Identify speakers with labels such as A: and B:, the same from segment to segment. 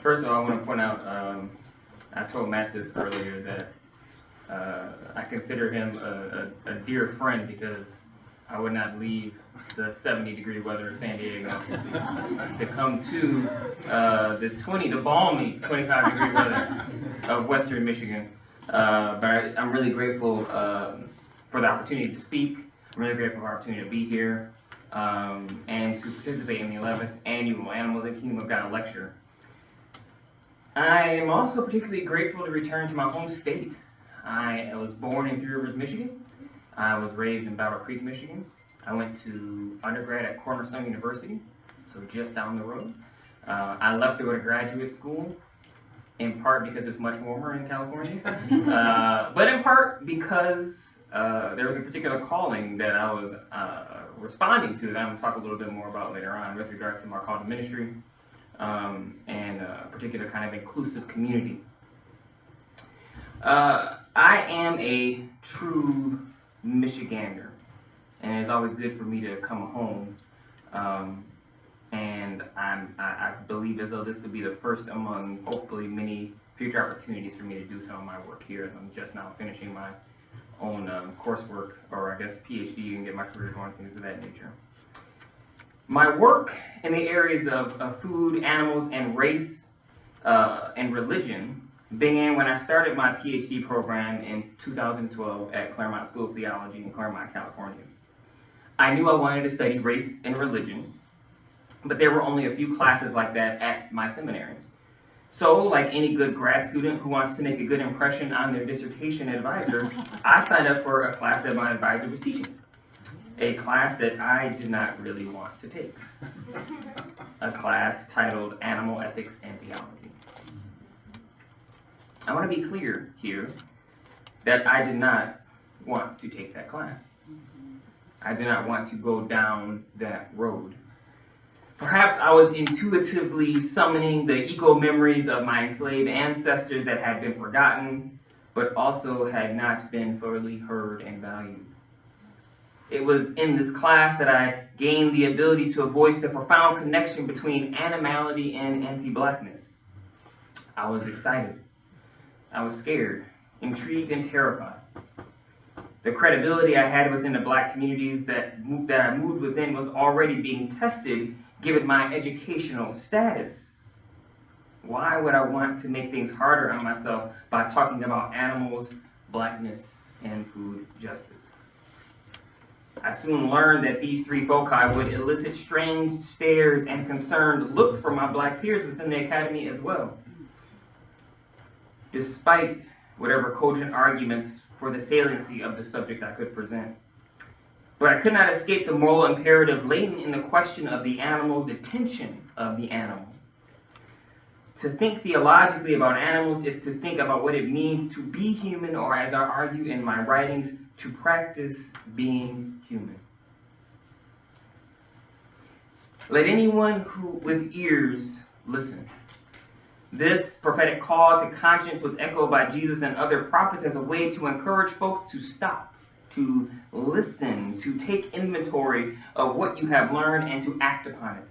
A: First of all, I want to point out, I told Matt this earlier, that I consider him a dear friend because I would not leave the 70-degree weather of San Diego to come to the balmy 25-degree weather of Western Michigan. But I'm really grateful for the opportunity to speak. I'm really grateful for the opportunity to be here and to participate in the 11th annual Animals and Kingdom of God lecture. I am also particularly grateful to return to my home state. I was born in Three Rivers, Michigan. I was raised in Battle Creek, Michigan. I went to undergrad at Cornerstone University, so just down the road. I left to go to graduate school, in part because it's much warmer in California, but in part because there was a particular calling that I was responding to that I'm going to talk a little bit more about later on with regards to my call to ministry and a particular kind of inclusive community. I am a true Michigander, and it's always good for me to come home, and I believe as though this could be the first among hopefully many future opportunities for me to do some of my work here, as I'm just now finishing my own coursework, or I guess PhD, and get my career going, things of that nature. My work in the areas of food, animals, and race and religion began when I started my PhD program in 2012 at Claremont School of Theology in Claremont, California. I knew I wanted to study race and religion, but there were only a few classes like that at my seminary. So, like any good grad student who wants to make a good impression on their dissertation advisor, I signed up for a class that my advisor was teaching. A class that I did not really want to take. A class titled Animal Ethics and Theology. I want to be clear here that I did not want to take that class. I did not want to go down that road. Perhaps I was intuitively summoning the ego memories of my enslaved ancestors that had been forgotten, but also had not been fully heard and valued. It was in this class that I gained the ability to voice the profound connection between animality and anti-blackness. I was excited. I was scared, intrigued, and terrified. The credibility I had within the black communities that I moved within was already being tested given my educational status. Why would I want to make things harder on myself by talking about animals, blackness, and food justice? I soon learned that these three foci would elicit strange stares and concerned looks from my black peers within the academy as well. Despite whatever cogent arguments for the saliency of the subject I could present. But I could not escape the moral imperative latent in the question of the animal, the tension of the animal. To think theologically about animals is to think about what it means to be human, or as I argue in my writings, to practice being human. Let anyone who with ears listen. This prophetic call to conscience was echoed by Jesus and other prophets as a way to encourage folks to stop, to listen, to take inventory of what you have learned and to act upon it.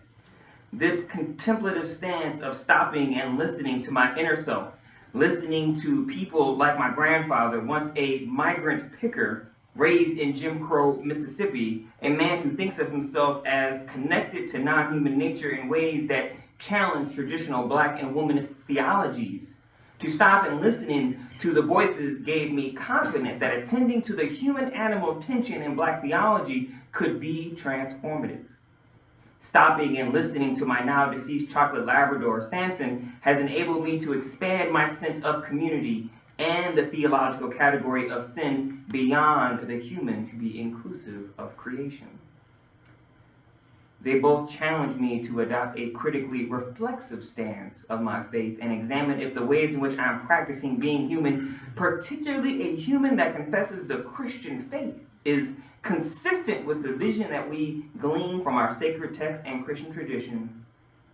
A: This contemplative stance of stopping and listening to my inner self, listening to people like my grandfather, once a migrant picker raised in Jim Crow, Mississippi, a man who thinks of himself as connected to non-human nature in ways that challenge traditional black and womanist theologies. To stop and listening to the voices gave me confidence that attending to the human-animal tension in black theology could be transformative. Stopping and listening to my now deceased chocolate Labrador, Samson, has enabled me to expand my sense of community and the theological category of sin beyond the human to be inclusive of creation. They both challenge me to adopt a critically reflexive stance of my faith and examine if the ways in which I'm practicing being human, particularly a human that confesses the Christian faith, is consistent with the vision that we glean from our sacred text and Christian tradition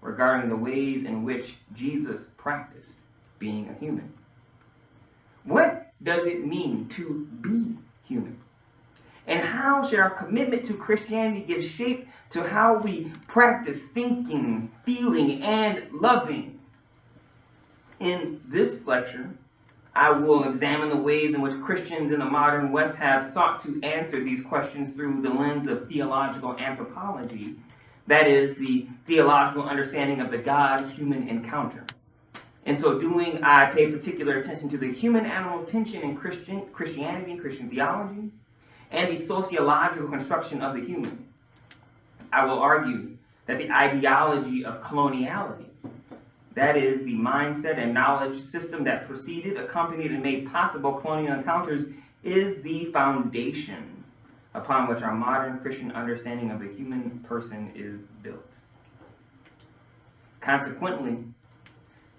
A: regarding the ways in which Jesus practiced being a human. What does it mean to be human? And how should our commitment to Christianity give shape to how we practice thinking, feeling, and loving? In this lecture, I will examine the ways in which Christians in the modern West have sought to answer these questions through the lens of theological anthropology, that is, the theological understanding of the God-human encounter. In so doing, I pay particular attention to the human-animal tension in Christianity, Christian theology, and the sociological construction of the human. I will argue that the ideology of coloniality, that is, the mindset and knowledge system that preceded, accompanied, and made possible colonial encounters, is the foundation upon which our modern Christian understanding of the human person is built. Consequently,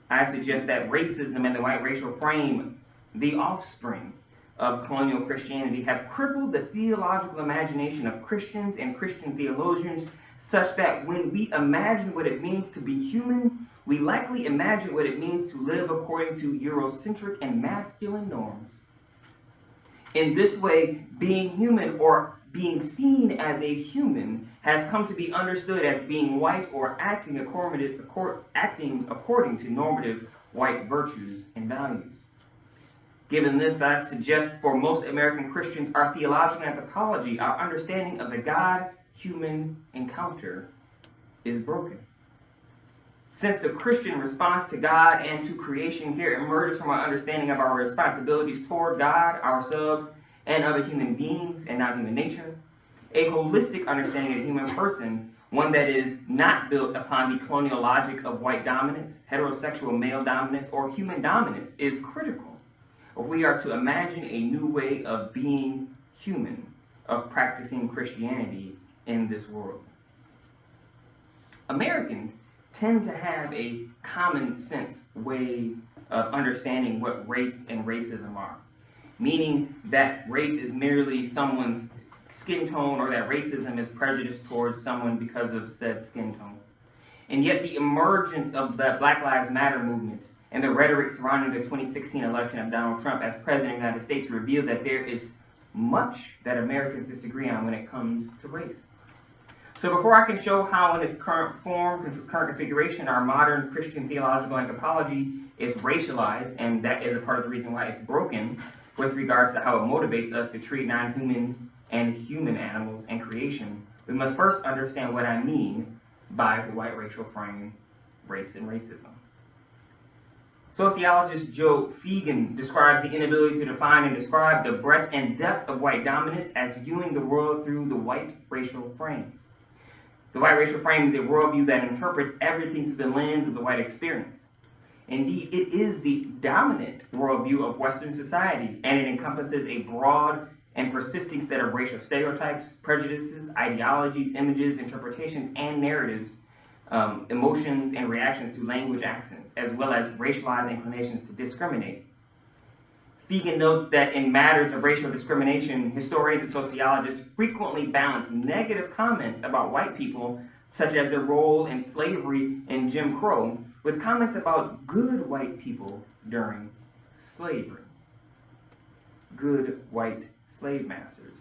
A: I suggest that racism and the white racial frame, the offspring of colonial Christianity, have crippled the theological imagination of Christians and Christian theologians, such that when we imagine what it means to be human, we likely imagine what it means to live according to Eurocentric and masculine norms. In this way, being human, or being seen as a human, has come to be understood as being white or acting according to normative white virtues and values. Given this, I suggest for most American Christians, our theological anthropology, our understanding of the God-human encounter, is broken. Since the Christian response to God and to creation here emerges from our understanding of our responsibilities toward God, ourselves, and other human beings and non-human nature, a holistic understanding of the human person, one that is not built upon the colonial logic of white dominance, heterosexual male dominance, or human dominance, is critical if we are to imagine a new way of being human, of practicing Christianity in this world. Americans tend to have a common sense way of understanding what race and racism are, meaning that race is merely someone's skin tone, or that racism is prejudice towards someone because of said skin tone. And yet the emergence of the Black Lives Matter movement and the rhetoric surrounding the 2016 election of Donald Trump as President of the United States reveal that there is much that Americans disagree on when it comes to race. So before I can show how in its current form, current configuration, our modern Christian theological anthropology is racialized, and that is a part of the reason why it's broken with regards to how it motivates us to treat non-human and human animals and creation, we must first understand what I mean by the white racial frame, race and racism. Sociologist Joe Fegan describes the inability to define and describe the breadth and depth of white dominance as viewing the world through the white racial frame. The white racial frame is a worldview that interprets everything through the lens of the white experience. Indeed, it is the dominant worldview of Western society, and it encompasses a broad and persisting set of racial stereotypes, prejudices, ideologies, images, interpretations, and narratives, emotions and reactions to language accents, as well as racialized inclinations to discriminate. Fegan notes that in matters of racial discrimination, historians and sociologists frequently balance negative comments about white people, such as their role in slavery and Jim Crow, with comments about good white people during slavery. Good white slave masters.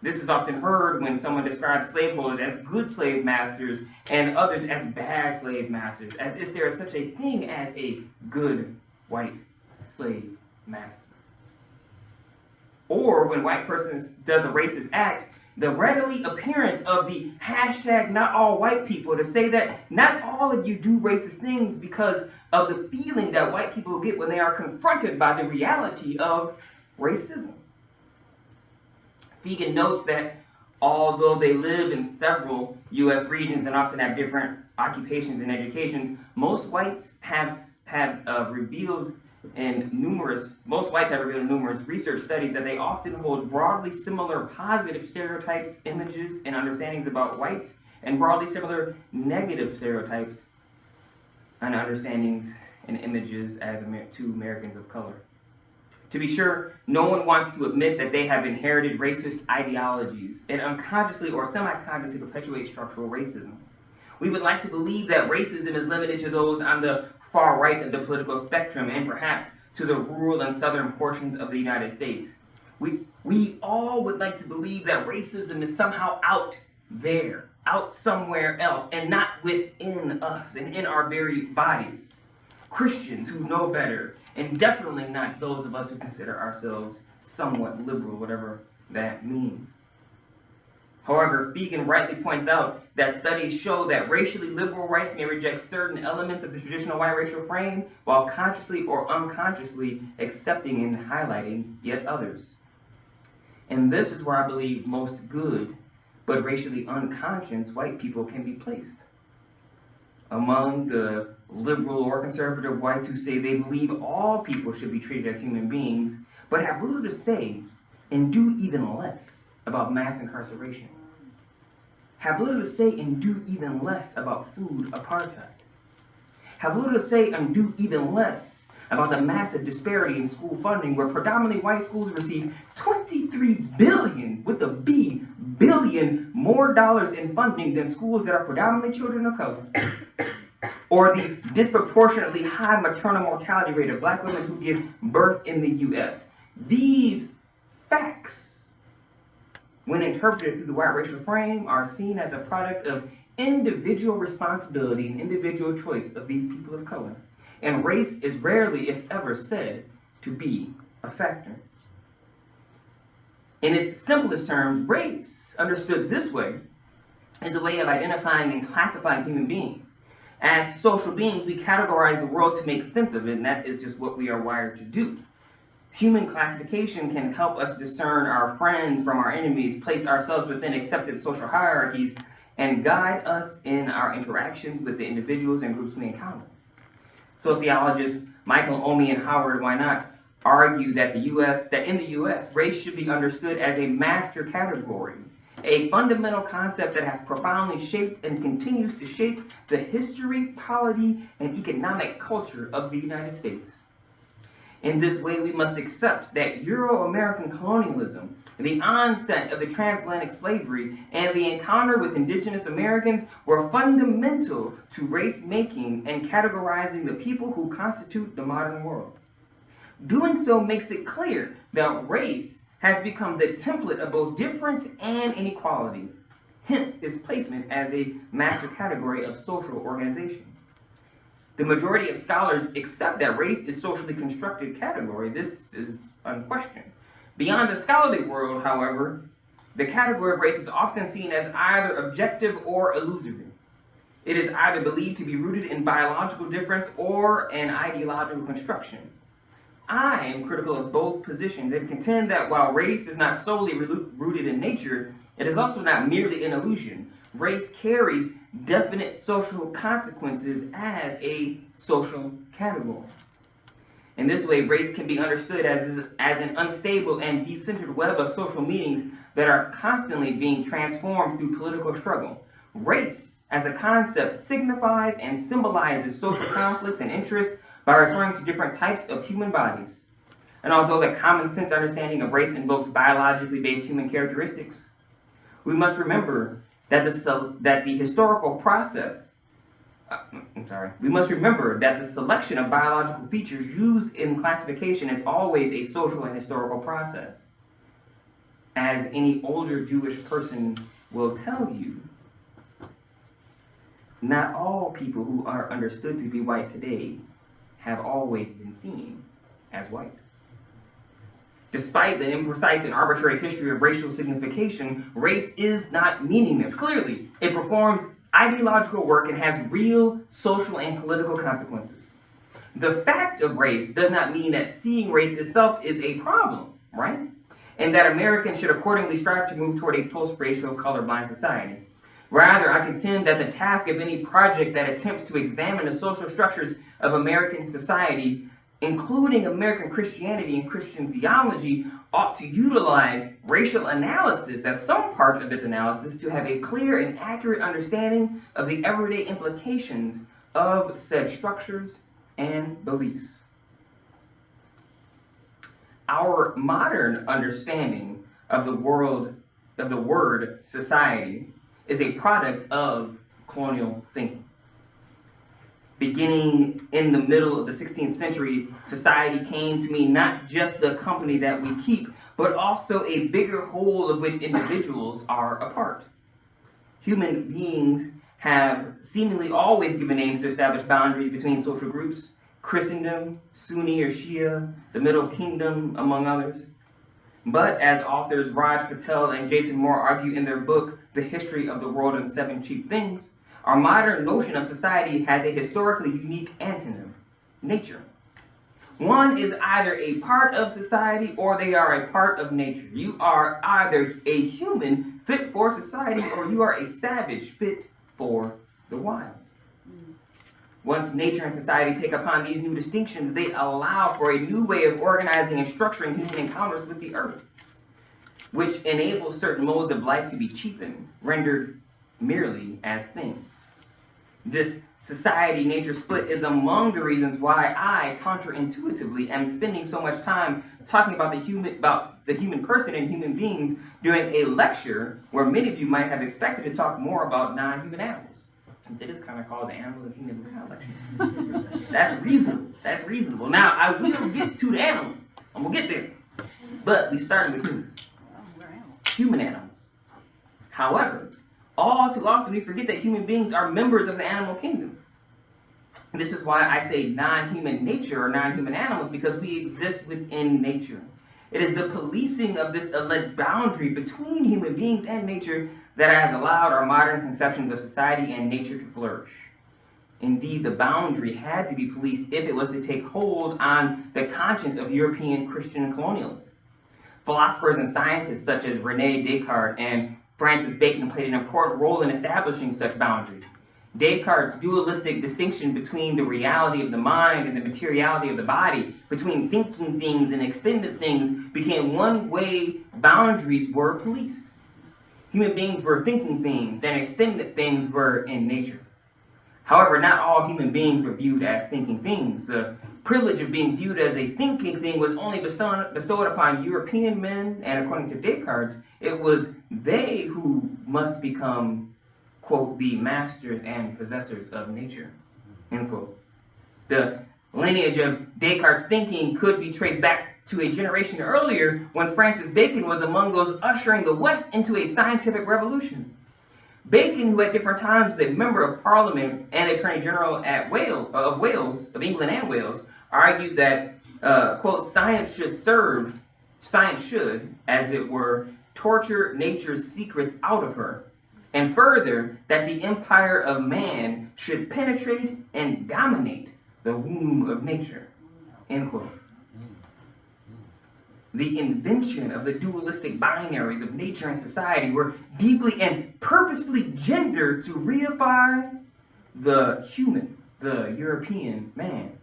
A: This is often heard when someone describes slaveholders as good slave masters and others as bad slave masters, as if there is such a thing as a good white slave master. Or when a white person does a racist act, the readily appearance of the hashtag not all white people to say that not all of you do racist things because of the feeling that white people get when they are confronted by the reality of racism. Fegan notes that although they live in several U.S. regions and often have different occupations and educations, most whites have revealed in numerous research studies that they often hold broadly similar positive stereotypes, images, and understandings about whites, and broadly similar negative stereotypes and understandings and images as to Americans of color. To be sure, no one wants to admit that they have inherited racist ideologies and unconsciously or semi-consciously perpetuate structural racism. We would like to believe that racism is limited to those on the far right of the political spectrum and perhaps to the rural and southern portions of the United States. We all would like to believe that racism is somehow out there, out somewhere else, and not within us and in our very bodies. Christians who know better, and definitely not those of us who consider ourselves somewhat liberal, whatever that means. However, Fegan rightly points out that studies show that racially liberal rights may reject certain elements of the traditional white racial frame while consciously or unconsciously accepting and highlighting yet others. And this is where I believe most good but racially unconscious white people can be placed. Among the liberal or conservative whites who say they believe all people should be treated as human beings, but have little to say and do even less about mass incarceration. Have little to say and do even less about food apartheid. Have little to say and do even less about the massive disparity in school funding, where predominantly white schools receive 23 billion, with a B, billion more dollars in funding than schools that are predominantly children of color. Or the disproportionately high maternal mortality rate of black women who give birth in the U.S. These facts, when interpreted through the white racial frame, are seen as a product of individual responsibility and individual choice of these people of color. And race is rarely, if ever, said to be a factor. In its simplest terms, race, understood this way, is a way of identifying and classifying human beings. As social beings, we categorize the world to make sense of it, and that is just what we are wired to do. Human classification can help us discern our friends from our enemies, place ourselves within accepted social hierarchies, and guide us in our interactions with the individuals and groups we encounter. Sociologists Michael Omi and Howard Wynot argue that in the U.S., race should be understood as a master category, a fundamental concept that has profoundly shaped and continues to shape the history, polity, and economic culture of the United States. In this way, we must accept that Euro-American colonialism, the onset of the transatlantic slavery, and the encounter with indigenous Americans were fundamental to race-making and categorizing the people who constitute the modern world. Doing so makes it clear that race has become the template of both difference and inequality, hence its placement as a master category of social organization. The majority of scholars accept that race is a socially constructed category. This is unquestioned. Beyond the scholarly world, however, the category of race is often seen as either objective or illusory. It is either believed to be rooted in biological difference or an ideological construction. I am critical of both positions and contend that while race is not solely rooted in nature, it is also not merely an illusion. Race carries definite social consequences as a social category. In this way, race can be understood as an unstable and decentered web of social meanings that are constantly being transformed through political struggle. Race, as a concept, signifies and symbolizes social conflicts and interests by referring to different types of human bodies. And although the common sense understanding of race invokes biologically based human characteristics, we must remember that the historical process, we must remember that the selection of biological features used in classification is always a social and historical process. As any older Jewish person will tell you, not all people who are understood to be white today have always been seen as white. Despite the imprecise and arbitrary history of racial signification, race is not meaningless. Clearly, it performs ideological work and has real social and political consequences. The fact of race does not mean that seeing race itself is a problem, right? And that Americans should accordingly strive to move toward a post-racial, colorblind society. Rather, I contend that the task of any project that attempts to examine the social structures of American society, including American Christianity and Christian theology, ought to utilize racial analysis as some part of its analysis to have a clear and accurate understanding of the everyday implications of said structures and beliefs. Our modern understanding of the word society is a product of colonial thinking. Beginning in the middle of the 16th century, society came to mean not just the company that we keep, but also a bigger whole of which individuals are a part. Human beings have seemingly always given names to establish boundaries between social groups,
B: Christendom, Sunni or Shia, the Middle Kingdom, among others. But as authors Raj Patel and Jason Moore argue in their book, The History of the World and Seven Cheap Things, our modern notion of society has a historically unique antonym, nature. One is either a part of society or they are a part of nature. You are either a human fit for society or you are a savage fit for the wild. Once nature and society take upon these new distinctions, they allow for a new way of organizing and structuring human encounters with the earth, which enables certain modes of life to be cheapened, rendered merely as things. This society-nature split is among the reasons why I, counterintuitively, am spending so much time talking about the human person and human beings during a lecture where many of you might have expected to talk more about non-human animals. Since it is kind of called the Animals of Kingdom lecture. That's reasonable. That's reasonable. Now, I will get to the animals. I'm going to get there. But we started with humans. Human animals. However, all too often we forget that human beings are members of the animal kingdom. And this is why I say non-human nature or non-human animals, because we exist within nature. It is the policing of this alleged boundary between human beings and nature that has allowed our modern conceptions of society and nature to flourish. Indeed, the boundary had to be policed if it was to take hold on the conscience of European Christian colonialists. Philosophers and scientists such as René Descartes and Francis Bacon played an important role in establishing such boundaries. Descartes' dualistic distinction between the reality of the mind and the materiality of the body, between thinking things and extended things, became one way boundaries were policed. Human beings were thinking things, and extended things were in nature. However, not all human beings were viewed as thinking things. The privilege of being viewed as a thinking thing was only bestowed upon European men, and according to Descartes, it was they who must become, quote, the masters and possessors of nature, end quote. The lineage of Descartes' thinking could be traced back to a generation earlier when Francis Bacon was among those ushering the West into a scientific revolution. Bacon, who at different times was a member of Parliament and Attorney General of England and Wales, argued that, quote, science should, as it were, torture nature's secrets out of her, and further, that the empire of man should penetrate and dominate the womb of nature, end quote. The invention of the dualistic binaries of nature and society were deeply and purposefully gendered to reify the human, the European man.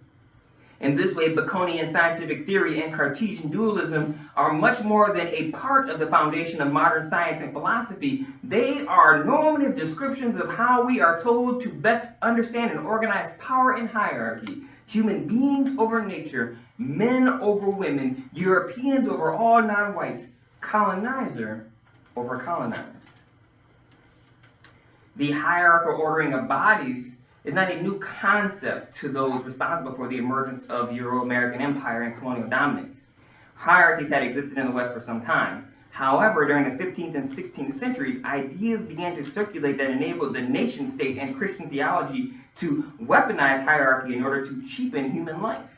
B: In this way, Baconian scientific theory and Cartesian dualism are much more than a part of the foundation of modern science and philosophy. They are normative descriptions of how we are told to best understand and organize power and hierarchy. Human beings over nature, men over women, Europeans over all non-whites, colonizer over colonized. The hierarchical ordering of bodies is not a new concept to those responsible for the emergence of Euro-American empire and colonial dominance. Hierarchies had existed in the West for some time. However, during the 15th and 16th centuries, ideas began to circulate that enabled the nation state and Christian theology to weaponize hierarchy in order to cheapen human life.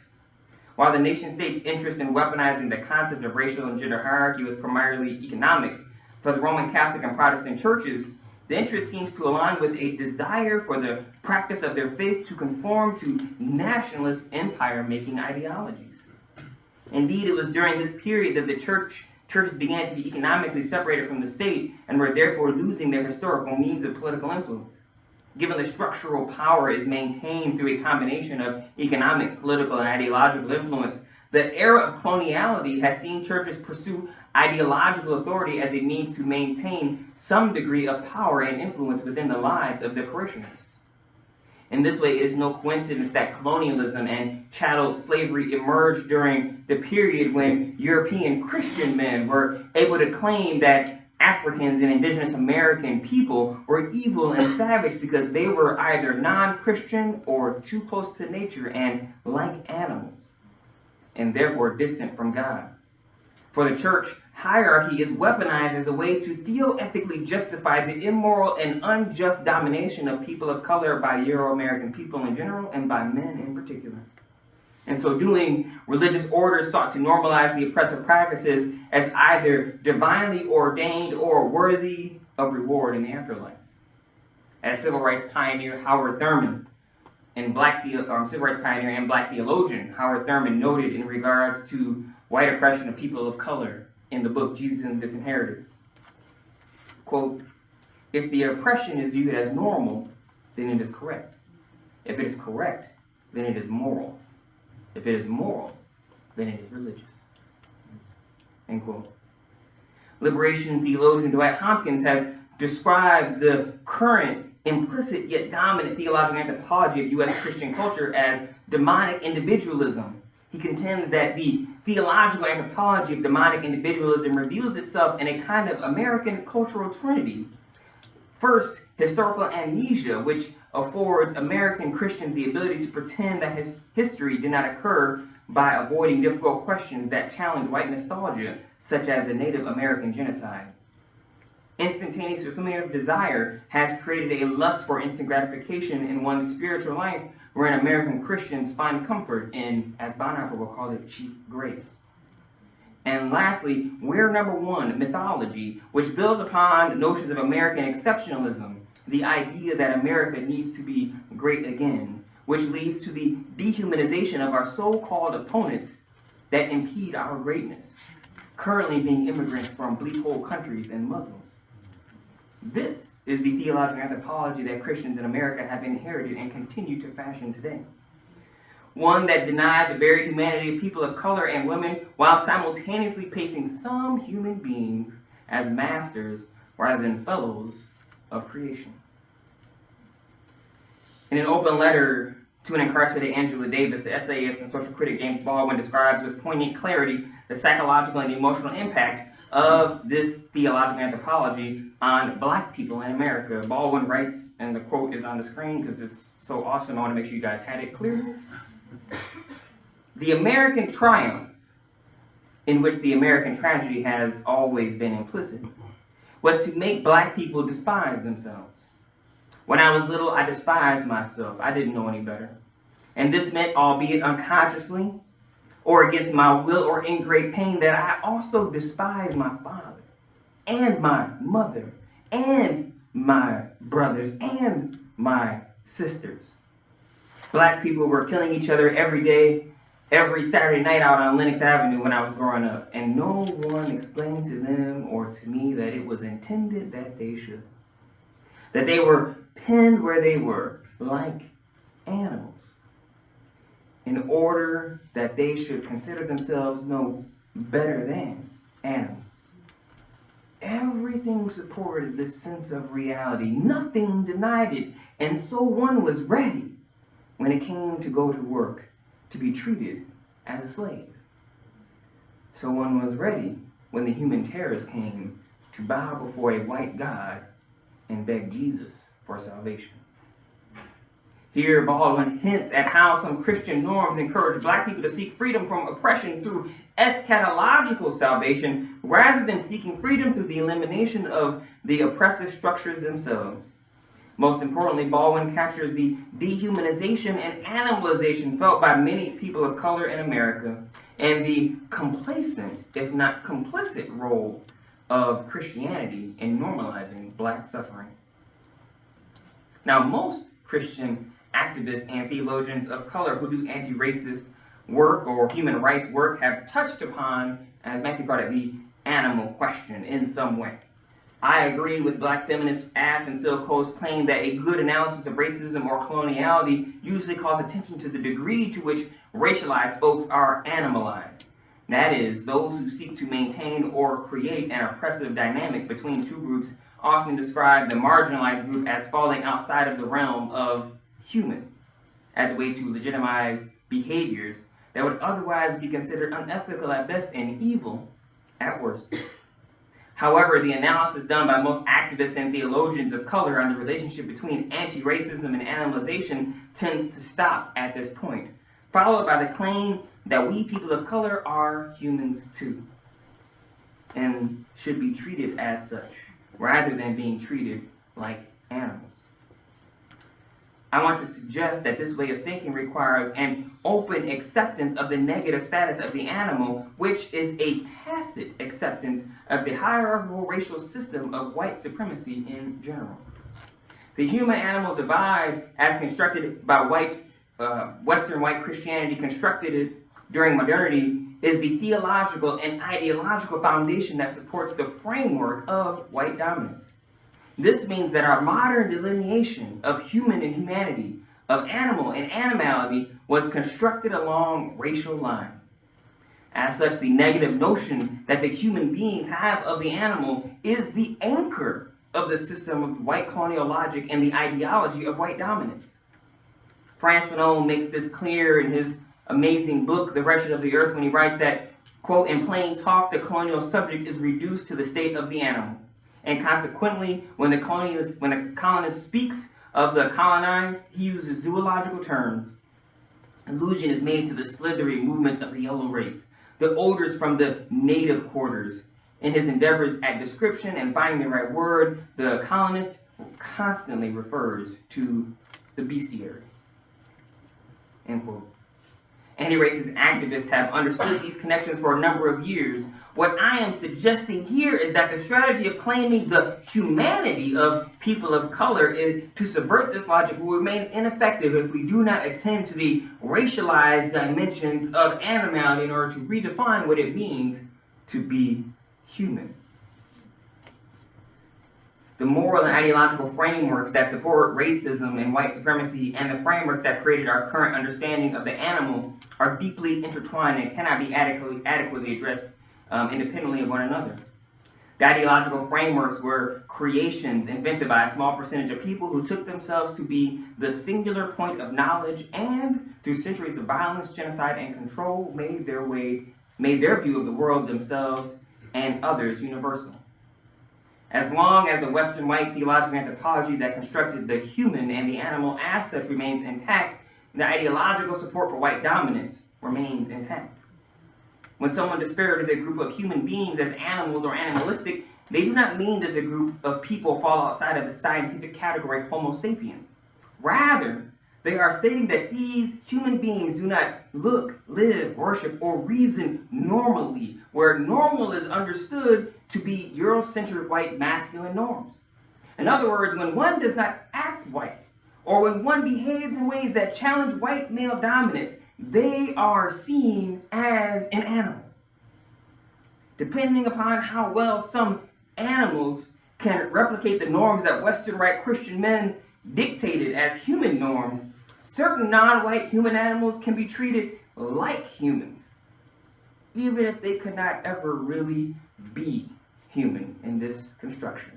B: While the nation state's interest in weaponizing the concept of racial and gender hierarchy was primarily economic, for the Roman Catholic and Protestant churches, the interest seems to align with a desire for the practice of their faith to conform to nationalist empire-making ideologies. Indeed, it was during this period that the churches began to be economically separated from the state and were therefore losing their historical means of political influence. Given the structural power is maintained through a combination of economic, political, and ideological influence, the era of coloniality has seen churches pursue ideological authority as a means to maintain some degree of power and influence within the lives of their parishioners. In this way, it is no coincidence that colonialism and chattel slavery emerged during the period when European Christian men were able to claim that Africans and indigenous American people were evil and savage because they were either non-Christian or too close to nature and like animals, and therefore distant from God. For the church, hierarchy is weaponized as a way to theoethically justify the immoral and unjust domination of people of color by Euro-American people in general and by men in particular. In so doing, religious orders sought to normalize the oppressive practices as either divinely ordained or worthy of reward in the afterlife. As civil rights pioneer Howard Thurman and civil rights pioneer and black theologian Howard Thurman noted in regards to white oppression of people of color in the book Jesus and the Disinherited, quote, "If the oppression is viewed as normal, then it is correct. If it is correct, then it is moral. If it is moral, then it is religious." End quote. Liberation theologian Dwight Hopkins has described the current implicit yet dominant theological anthropology of U.S. Christian culture as demonic individualism. He contends that the theological anthropology of demonic individualism reveals itself in a kind of American cultural trinity. First, historical amnesia, which affords American Christians the ability to pretend that history did not occur by avoiding difficult questions that challenge white nostalgia, such as the Native American genocide. Instantaneous fulfillment of desire has created a lust for instant gratification in one's spiritual life, wherein American Christians find comfort in, as Bonhoeffer will call it, cheap grace. And lastly, we're number one, mythology, which builds upon notions of American exceptionalism, the idea that America needs to be great again, which leads to the dehumanization of our so-called opponents that impede our greatness, currently being immigrants from bleak hole countries and Muslims. This is the theological anthropology that Christians in America have inherited and continue to fashion today. One that denied the very humanity of people of color and women while simultaneously placing some human beings as masters rather than fellows of creation. In an open letter to an incarcerated Angela Davis, the essayist and social critic James Baldwin describes with poignant clarity the psychological and emotional impact of this theological anthropology on black people in America. Baldwin writes, and the quote is on the screen because it's so awesome, I want to make sure you guys had it clear. "The American triumph, in which the American tragedy has always been implicit, was to make black people despise themselves. When I was little, I despised myself. I didn't know any better. And this meant, albeit unconsciously, or against my will or in great pain, that I also despised my father and my mother and my brothers and my sisters. Black people were killing each other every day, every Saturday night out on Lenox Avenue when I was growing up, and no one explained to them or to me that it was intended that they should. That they were pinned where they were, like animals, in order that they should consider themselves no better than animals. Everything supported this sense of reality. Nothing denied it. And so one was ready when it came to go to work to be treated as a slave. So one was ready when the human terrors came to bow before a white God and beg Jesus for salvation. Here, Baldwin hints at how some Christian norms encourage black people to seek freedom from oppression through eschatological salvation rather than seeking freedom through the elimination of the oppressive structures themselves. Most importantly, Baldwin captures the dehumanization and animalization felt by many people of color in America and the complacent, if not complicit, role of Christianity in normalizing black suffering. Now, most Christian activists and theologians of color who do anti-racist work or human rights work have touched upon, as Matthew called it, the animal question in some way. I agree with black feminists Ath and Silco's claim that a good analysis of racism or coloniality usually calls attention to the degree to which racialized folks are animalized. That is, those who seek to maintain or create an oppressive dynamic between two groups often describe the marginalized group as falling outside of the realm of human, as a way to legitimize behaviors that would otherwise be considered unethical at best and evil at worst. However, the analysis done by most activists and theologians of color on the relationship between anti-racism and animalization tends to stop at this point, followed by the claim that we people of color are humans too, and should be treated as such, rather than being treated like animals. I want to suggest that this way of thinking requires an open acceptance of the negative status of the animal, which is a tacit acceptance of the hierarchical racial system of white supremacy in general. The human-animal divide, as constructed by Western white Christianity, constructed it during modernity, is the theological and ideological foundation that supports the framework of white dominance. This means that our modern delineation of human and humanity, of animal and animality, was constructed along racial lines. As such, the negative notion that the human beings have of the animal is the anchor of the system of white colonial logic and the ideology of white dominance. Frantz Fanon makes this clear in his amazing book, The Wretched of the Earth, when he writes that, quote, "In plain talk, the colonial subject is reduced to the state of the animal. And consequently, when the colonist speaks of the colonized, he uses zoological terms. Allusion is made to the slithery movements of the yellow race, the odors from the native quarters. In his endeavors at description and finding the right word, the colonist constantly refers to the bestiary." End quote. Anti-racist activists have understood these connections for a number of years. What I am suggesting here is that the strategy of claiming the humanity of people of color to subvert this logic will remain ineffective if we do not attend to the racialized dimensions of animality in order to redefine what it means to be human. The moral and ideological frameworks that support racism and white supremacy and the frameworks that created our current understanding of the animal are deeply intertwined and cannot be adequately addressed independently of one another. The ideological frameworks were creations invented by a small percentage of people who took themselves to be the singular point of knowledge and, through centuries of violence, genocide, and control, made their view of the world, themselves, and others universal. As long as the Western white theological anthropology that constructed the human and the animal as such remains intact, the ideological support for white dominance remains intact. When someone disparages a group of human beings as animals or animalistic, they do not mean that the group of people fall outside of the scientific category Homo sapiens. Rather, they are stating that these human beings do not look, live, worship, or reason normally, where normal is understood to be Eurocentric white masculine norms. In other words, when one does not act white, or when one behaves in ways that challenge white male dominance, they are seen as an animal. Depending upon how well some animals can replicate the norms that Western white Christian men dictated as human norms, certain non-white human animals can be treated like humans, even if they could not ever really be human in this construction.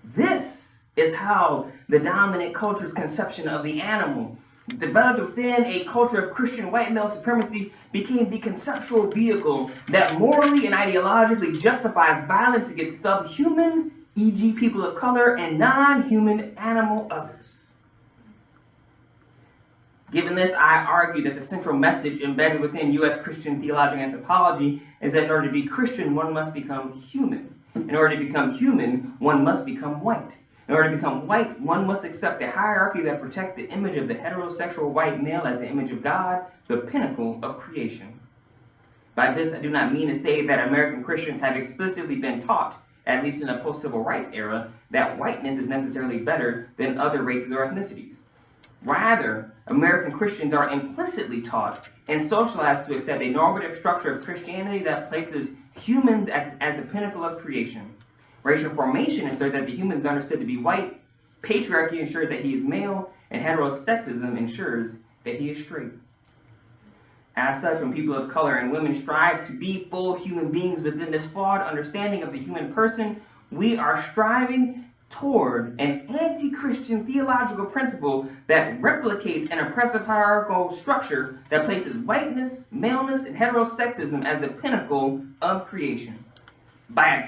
B: This is how the dominant culture's conception of the animal, developed within a culture of Christian white male supremacy, became the conceptual vehicle that morally and ideologically justifies violence against subhuman, e.g. people of color, and non-human animal others. Given this, I argue that the central message embedded within U.S. Christian theological anthropology is that in order to be Christian, one must become human. In order to become human, one must become white. In order to become white, one must accept the hierarchy that protects the image of the heterosexual white male as the image of God, the pinnacle of creation. By this, I do not mean to say that American Christians have explicitly been taught, at least in the post-civil rights era, that whiteness is necessarily better than other races or ethnicities. Rather, American Christians are implicitly taught and socialized to accept a normative structure of Christianity that places humans as the pinnacle of creation. Racial formation asserts that the human is understood to be white, patriarchy ensures that he is male, and heterosexism ensures that he is straight. As such, when people of color and women strive to be full human beings within this flawed understanding of the human person, we are striving toward an anti-Christian theological principle that replicates an oppressive hierarchical structure that places whiteness, maleness, and heterosexism as the pinnacle of creation. By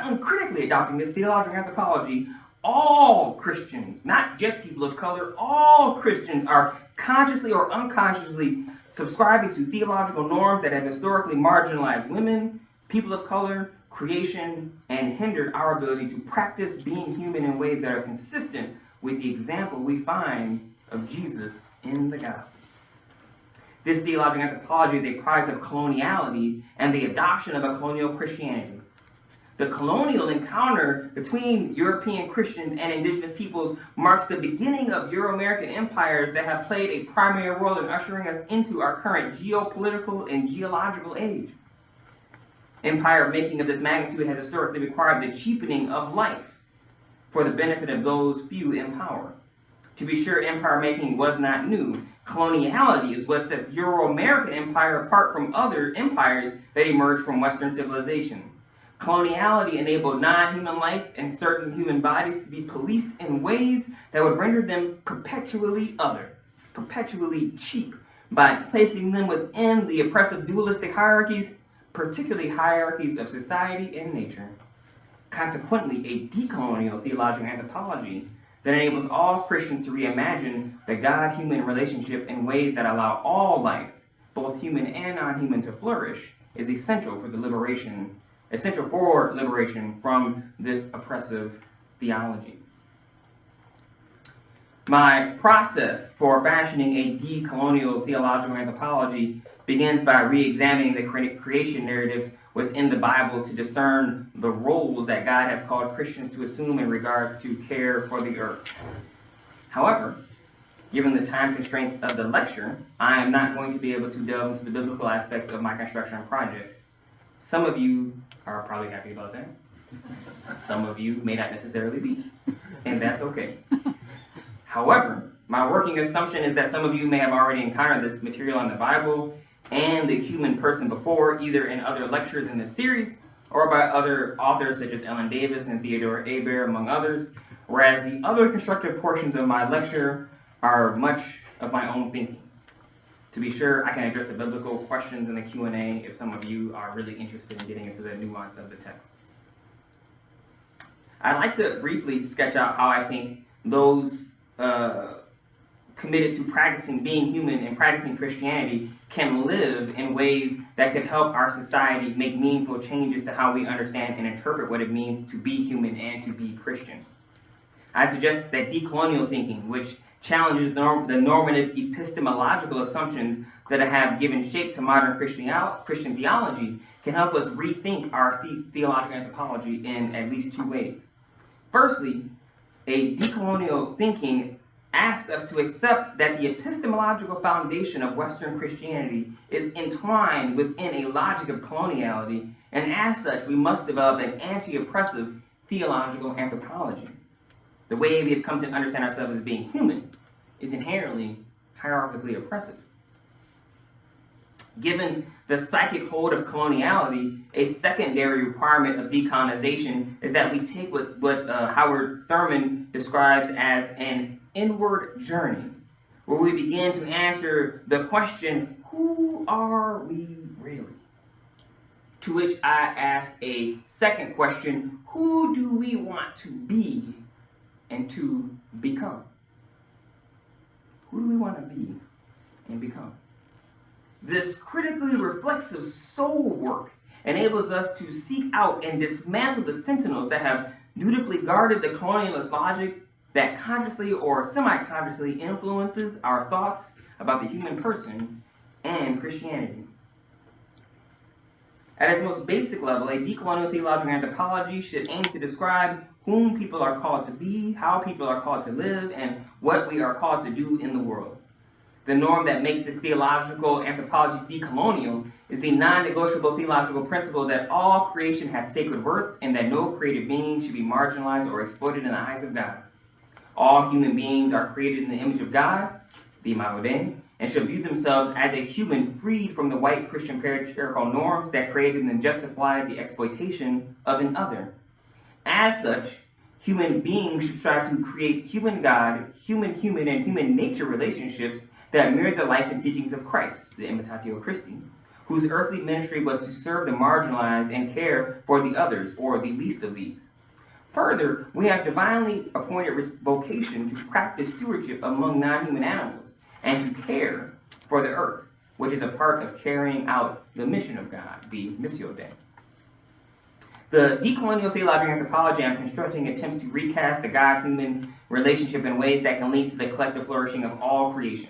B: uncritically adopting this theological anthropology, all Christians, not just people of color, all Christians are consciously or unconsciously subscribing to theological norms that have historically marginalized women, people of color, creation, and hindered our ability to practice being human in ways that are consistent with the example we find of Jesus in the gospel. This theological anthropology is a product of coloniality and the adoption of a colonial Christianity. The colonial encounter between European Christians and indigenous peoples marks the beginning of Euro-American empires that have played a primary role in ushering us into our current geopolitical and geological age. Empire making of this magnitude has historically required the cheapening of life for the benefit of those few in power. To be sure, empire making was not new. Coloniality is what sets Euro-American empire apart from other empires that emerged from Western civilization. Coloniality enabled non-human life and certain human bodies to be policed in ways that would render them perpetually other, perpetually cheap, by placing them within the oppressive dualistic hierarchies, particularly hierarchies of society and nature. Consequently, a decolonial theological anthropology that enables all Christians to reimagine the God-human relationship in ways that allow all life, both human and non-human, to flourish is essential for liberation from this oppressive theology. My process for fashioning a decolonial theological anthropology begins by re-examining the creation narratives within the Bible to discern the roles that God has called Christians to assume in regard to care for the earth. However, given the time constraints of the lecture, I am not going to be able to delve into the biblical aspects of my construction project. Some of you are probably happy about that. Some of you may not necessarily be, and that's okay. However, my working assumption is that some of you may have already encountered this material in the Bible and the human person before, either in other lectures in this series or by other authors such as Ellen Davis and Theodore Hebert, among others, whereas the other constructive portions of my lecture are much of my own thinking. To be sure, I can address the biblical questions in the Q&A if some of you are really interested in getting into the nuance of the text. I'd like to briefly sketch out how I think those committed to practicing being human and practicing Christianity can live in ways that could help our society make meaningful changes to how we understand and interpret what it means to be human and to be Christian. I suggest that decolonial thinking, which challenges the normative epistemological assumptions that have given shape to modern Christian theology, can help us rethink our theological anthropology in at least two ways. Firstly, a decolonial thinking asks us to accept that the epistemological foundation of Western Christianity is entwined within a logic of coloniality, and as such, we must develop an anti-oppressive theological anthropology. The way we have come to understand ourselves as being human is inherently hierarchically oppressive. Given the psychic hold of coloniality, a secondary requirement of decolonization is that we take what Howard Thurman describes as an inward journey, where we begin to answer the question, who are we really? To which I ask a second question, who do we want to be and to become? Who do we want to be and become? This critically reflexive soul work enables us to seek out and dismantle the sentinels that have dutifully guarded the colonialist logic that consciously or semi-consciously influences our thoughts about the human person and Christianity. At its most basic level, a decolonial theological anthropology should aim to describe whom people are called to be, how people are called to live, and what we are called to do in the world. The norm that makes this theological anthropology decolonial is the non-negotiable theological principle that all creation has sacred worth and that no created being should be marginalized or exploited in the eyes of God. All human beings are created in the image of God, the Imago Dei, and should view themselves as a human freed from the white Christian patriarchal norms that created and justified the exploitation of an other. As such, human beings should strive to create human God, human, and human nature relationships that mirror the life and teachings of Christ, the Imitatio Christi, whose earthly ministry was to serve the marginalized and care for the others, or the least of these. Further, we have divinely appointed vocation to practice stewardship among non-human animals and to care for the earth, which is a part of carrying out the mission of God, the Missio Dei. The decolonial theological anthropology I'm constructing attempts to recast the God-human relationship in ways that can lead to the collective flourishing of all creation.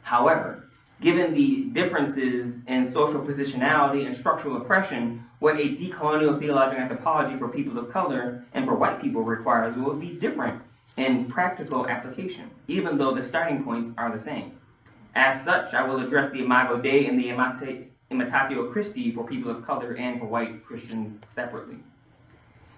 B: However, given the differences in social positionality and structural oppression, what a decolonial theological anthropology for people of color and for white people requires will be different in practical application, even though the starting points are the same. As such, I will address the Imago Dei and the Imitatio Christi for people of color and for white Christians separately.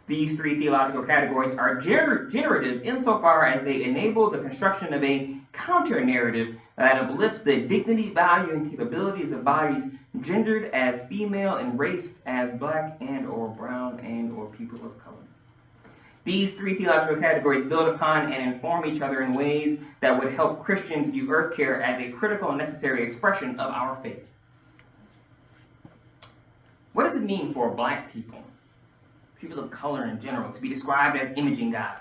B: These three theological categories are generative insofar as they enable the construction of a counter-narrative that uplifts the dignity, value, and capabilities of bodies gendered as female and raced as black and or brown and or people of color. These three theological categories build upon and inform each other in ways that would help Christians view earth care as a critical and necessary expression of our faith. What does it mean for black people, people of color in general, to be described as imaging God?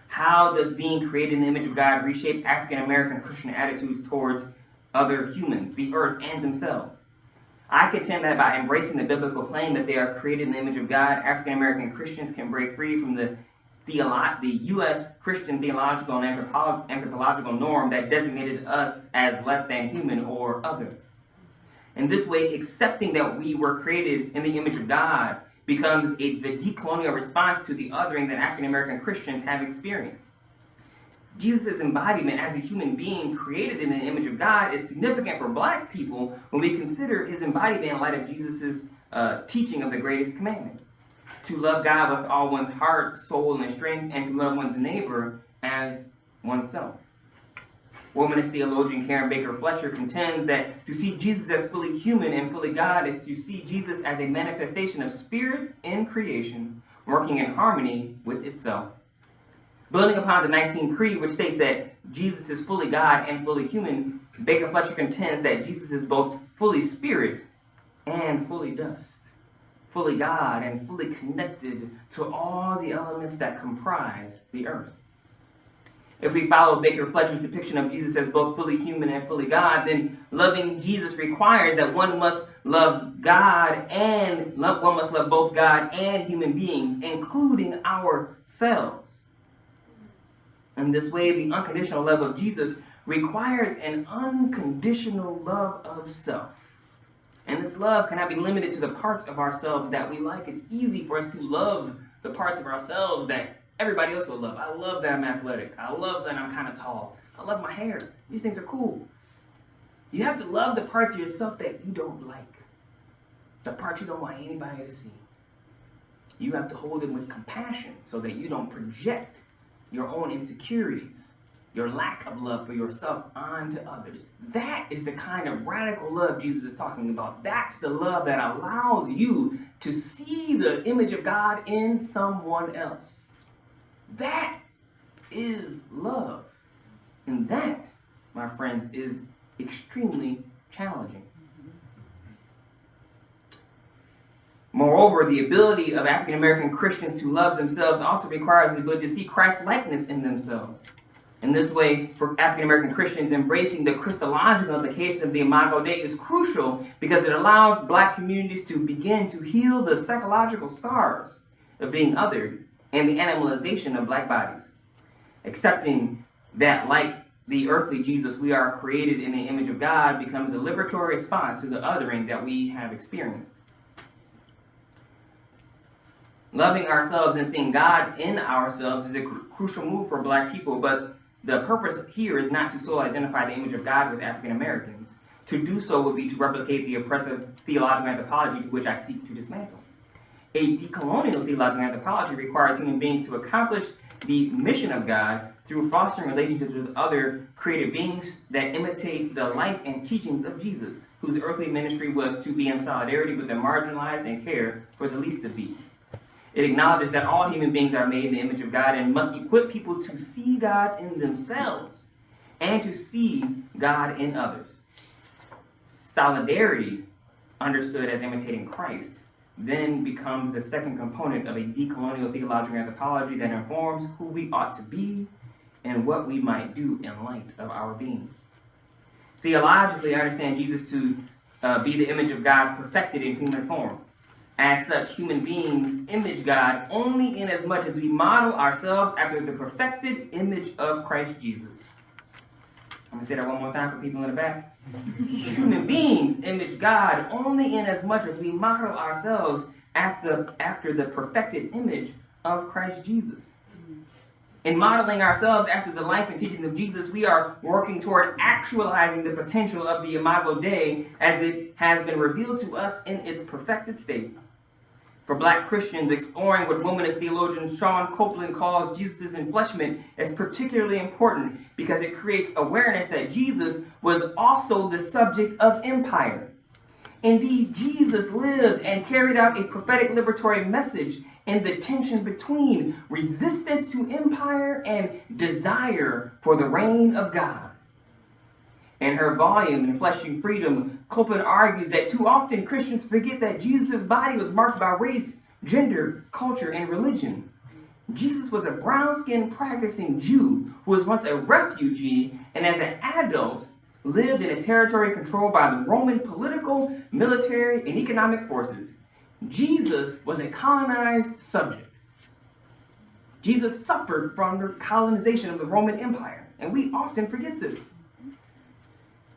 B: How does being created in the image of God reshape African American Christian attitudes towards other humans, the earth, and themselves? I contend that by embracing the biblical claim that they are created in the image of God, African American Christians can break free from the U.S. Christian theological and anthropological norm that designated us as less than human or other. In this way, accepting that we were created in the image of God becomes the decolonial response to the othering that African American Christians have experienced. Jesus' embodiment as a human being created in the image of God is significant for black people when we consider his embodiment in light of Jesus' teaching of the greatest commandment: to love God with all one's heart, soul, and strength, and to love one's neighbor as oneself. Womanist theologian Karen Baker Fletcher contends that to see Jesus as fully human and fully God is to see Jesus as a manifestation of spirit in creation, working in harmony with itself. Building upon the Nicene Creed, which states that Jesus is fully God and fully human, Baker Fletcher contends that Jesus is both fully spirit and fully dust, fully God and fully connected to all the elements that comprise the earth. If we follow Baker Fletcher's depiction of Jesus as both fully human and fully God, then loving Jesus requires that one must love both God and human beings, including ourselves. In this way, the unconditional love of Jesus requires an unconditional love of self. And this love cannot be limited to the parts of ourselves that we like. It's easy for us to love the parts of ourselves that everybody else will love. I love that I'm athletic. I love that I'm kind of tall. I love my hair. These things are cool. You have to love the parts of yourself that you don't like, the parts you don't want anybody to see. You have to hold them with compassion so that you don't project your own insecurities, your lack of love for yourself onto others. That is the kind of radical love Jesus is talking about. That's the love that allows you to see the image of God in someone else. That is love. And that, my friends, is extremely challenging. Moreover, the ability of African American Christians to love themselves also requires the ability to see Christ's likeness in themselves. In this way, for African American Christians, embracing the Christological implications of the Imago Dei is crucial because it allows black communities to begin to heal the psychological scars of being othered and the animalization of black bodies. Accepting that, like the earthly Jesus, we are created in the image of God becomes a liberatory response to the othering that we have experienced. Loving ourselves and seeing God in ourselves is a crucial move for black people, but the purpose here is not to solely identify the image of God with African Americans. To do so would be to replicate the oppressive theological anthropology to which I seek to dismantle. A decolonial theological anthropology requires human beings to accomplish the mission of God through fostering relationships with other created beings that imitate the life and teachings of Jesus, whose earthly ministry was to be in solidarity with the marginalized and care for the least of these. It acknowledges that all human beings are made in the image of God and must equip people to see God in themselves and to see God in others. Solidarity, understood as imitating Christ, then becomes the second component of a decolonial theological anthropology that informs who we ought to be and what we might do in light of our being. Theologically, I understand Jesus to be the image of God perfected in human form. As such, human beings image God only in as much as we model ourselves after the perfected image of Christ Jesus. I'm going to say that one more time for people in the back. Human beings image God only in as much as we model ourselves after the perfected image of Christ Jesus. In modeling ourselves after the life and teachings of Jesus, we are working toward actualizing the potential of the Imago Dei as it has been revealed to us in its perfected state. For Black Christians, exploring what womanist theologian Sean Copeland calls Jesus' enfleshment is particularly important because it creates awareness that Jesus was also the subject of empire. Indeed, Jesus lived and carried out a prophetic liberatory message in the tension between resistance to empire and desire for the reign of God. In her volume, Enfleshing Freedom, Copeland argues that too often Christians forget that Jesus' body was marked by race, gender, culture, and religion. Jesus was a brown-skinned practicing Jew who was once a refugee and as an adult lived in a territory controlled by the Roman political, military, and economic forces. Jesus was a colonized subject. Jesus suffered from the colonization of the Roman Empire, and we often forget this.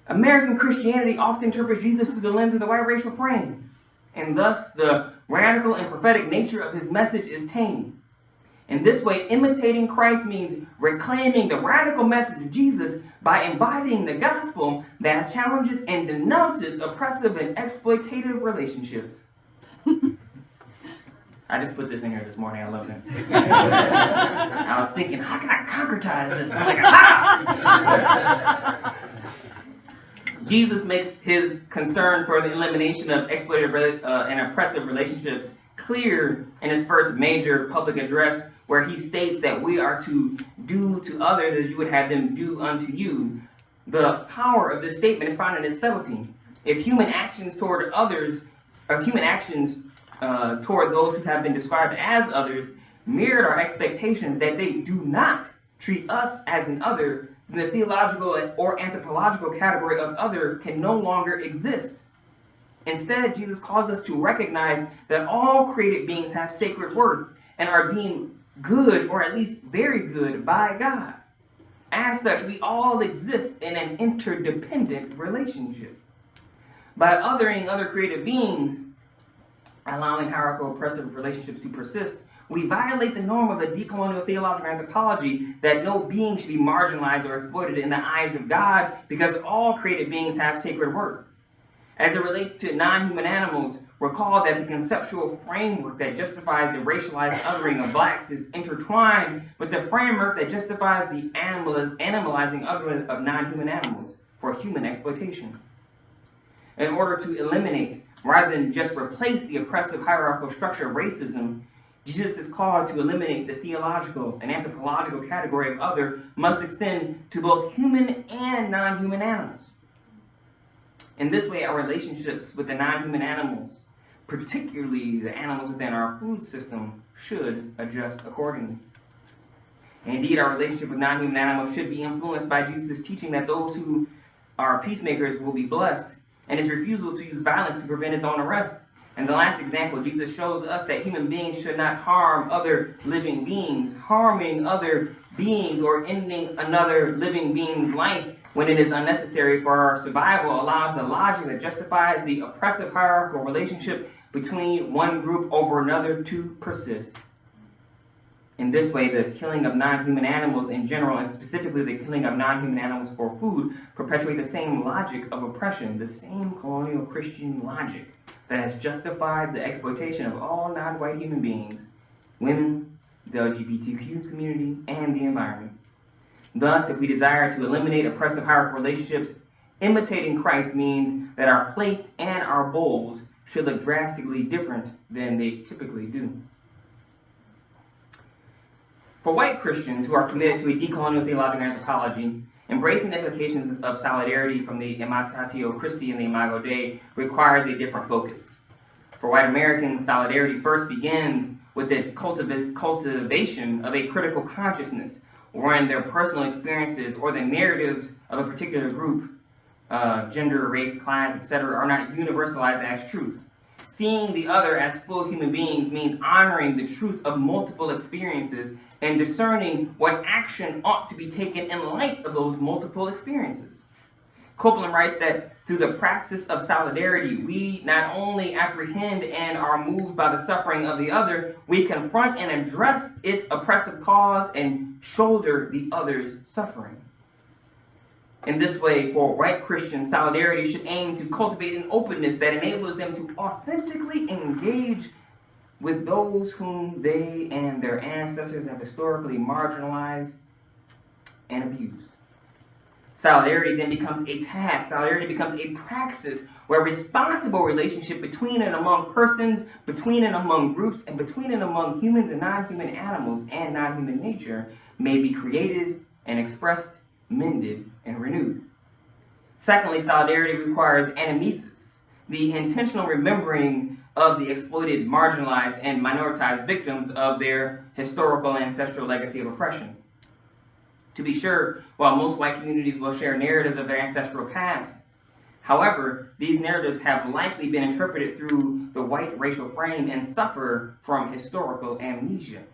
B: American Christianity often interprets Jesus through the lens of the white racial frame, and thus the radical and prophetic nature of his message is tamed. In this way, imitating Christ means reclaiming the radical message of Jesus by embodying the gospel that challenges and denounces oppressive and exploitative relationships. I just put this in here this morning. I love it. I was thinking, how can I concretize this? I'm like, aha! Jesus makes his concern for the elimination of exploitative and oppressive relationships clear in his first major public address, where he states that we are to do to others as you would have them do unto you. The power of this statement is found in its subtlety. If human actions toward others, toward those who have been described as others, mirrored our expectations that they do not treat us as an other, then the theological or anthropological category of other can no longer exist. Instead, Jesus calls us to recognize that all created beings have sacred worth and are deemed good, or at least very good, by God. As such, we all exist in an interdependent relationship. By othering other created beings, allowing hierarchical oppressive relationships to persist, we violate the norm of the decolonial theological anthropology that no being should be marginalized or exploited in the eyes of God because all created beings have sacred worth. As it relates to non-human animals, recall that the conceptual framework that justifies the racialized othering of blacks is intertwined with the framework that justifies the animalizing othering of non-human animals for human exploitation. In order to eliminate, rather than just replace the oppressive hierarchical structure of racism, Jesus' call to eliminate the theological and anthropological category of other must extend to both human and non-human animals. In this way, our relationships with the non-human animals, particularly the animals within our food system, should adjust accordingly. Indeed, our relationship with non-human animals should be influenced by Jesus' teaching that those who are peacemakers will be blessed, and his refusal to use violence to prevent his own arrest. In the last example, Jesus shows us that human beings should not harm other living beings. Harming other beings or ending another living being's life when it is unnecessary for our survival allows the logic that justifies the oppressive hierarchical relationship between one group over another to persist. In this way, the killing of non-human animals in general, and specifically the killing of non-human animals for food, perpetuate the same logic of oppression, the same colonial Christian logic that has justified the exploitation of all non-white human beings, women, the LGBTQ community, and the environment. Thus, if we desire to eliminate oppressive hierarchical relationships, imitating Christ means that our plates and our bowls should look drastically different than they typically do. For white Christians who are committed to a decolonial theological anthropology, embracing the implications of solidarity from the Imitatio Christi and the Imago Dei requires a different focus. For white Americans, solidarity first begins with the cultivation of a critical consciousness, wherein their personal experiences or the narratives of a particular group, gender, race, class, etc., are not universalized as truth. Seeing the other as full human beings means honoring the truth of multiple experiences and discerning what action ought to be taken in light of those multiple experiences. Copeland writes that through the practice of solidarity, we not only apprehend and are moved by the suffering of the other, we confront and address its oppressive cause and shoulder the other's suffering. In this way, for white Christians, solidarity should aim to cultivate an openness that enables them to authentically engage with those whom they and their ancestors have historically marginalized and abused. Solidarity then becomes a task. Solidarity becomes a praxis where responsible relationship between and among persons, between and among groups, and between and among humans and non-human animals and non-human nature may be created and expressed, mended, and renewed. Secondly, solidarity requires anamnesis, the intentional remembering of the exploited, marginalized, and minoritized victims of their historical and ancestral legacy of oppression. To be sure, while most white communities will share narratives of their ancestral past, however, these narratives have likely been interpreted through the white racial frame and suffer from historical amnesia.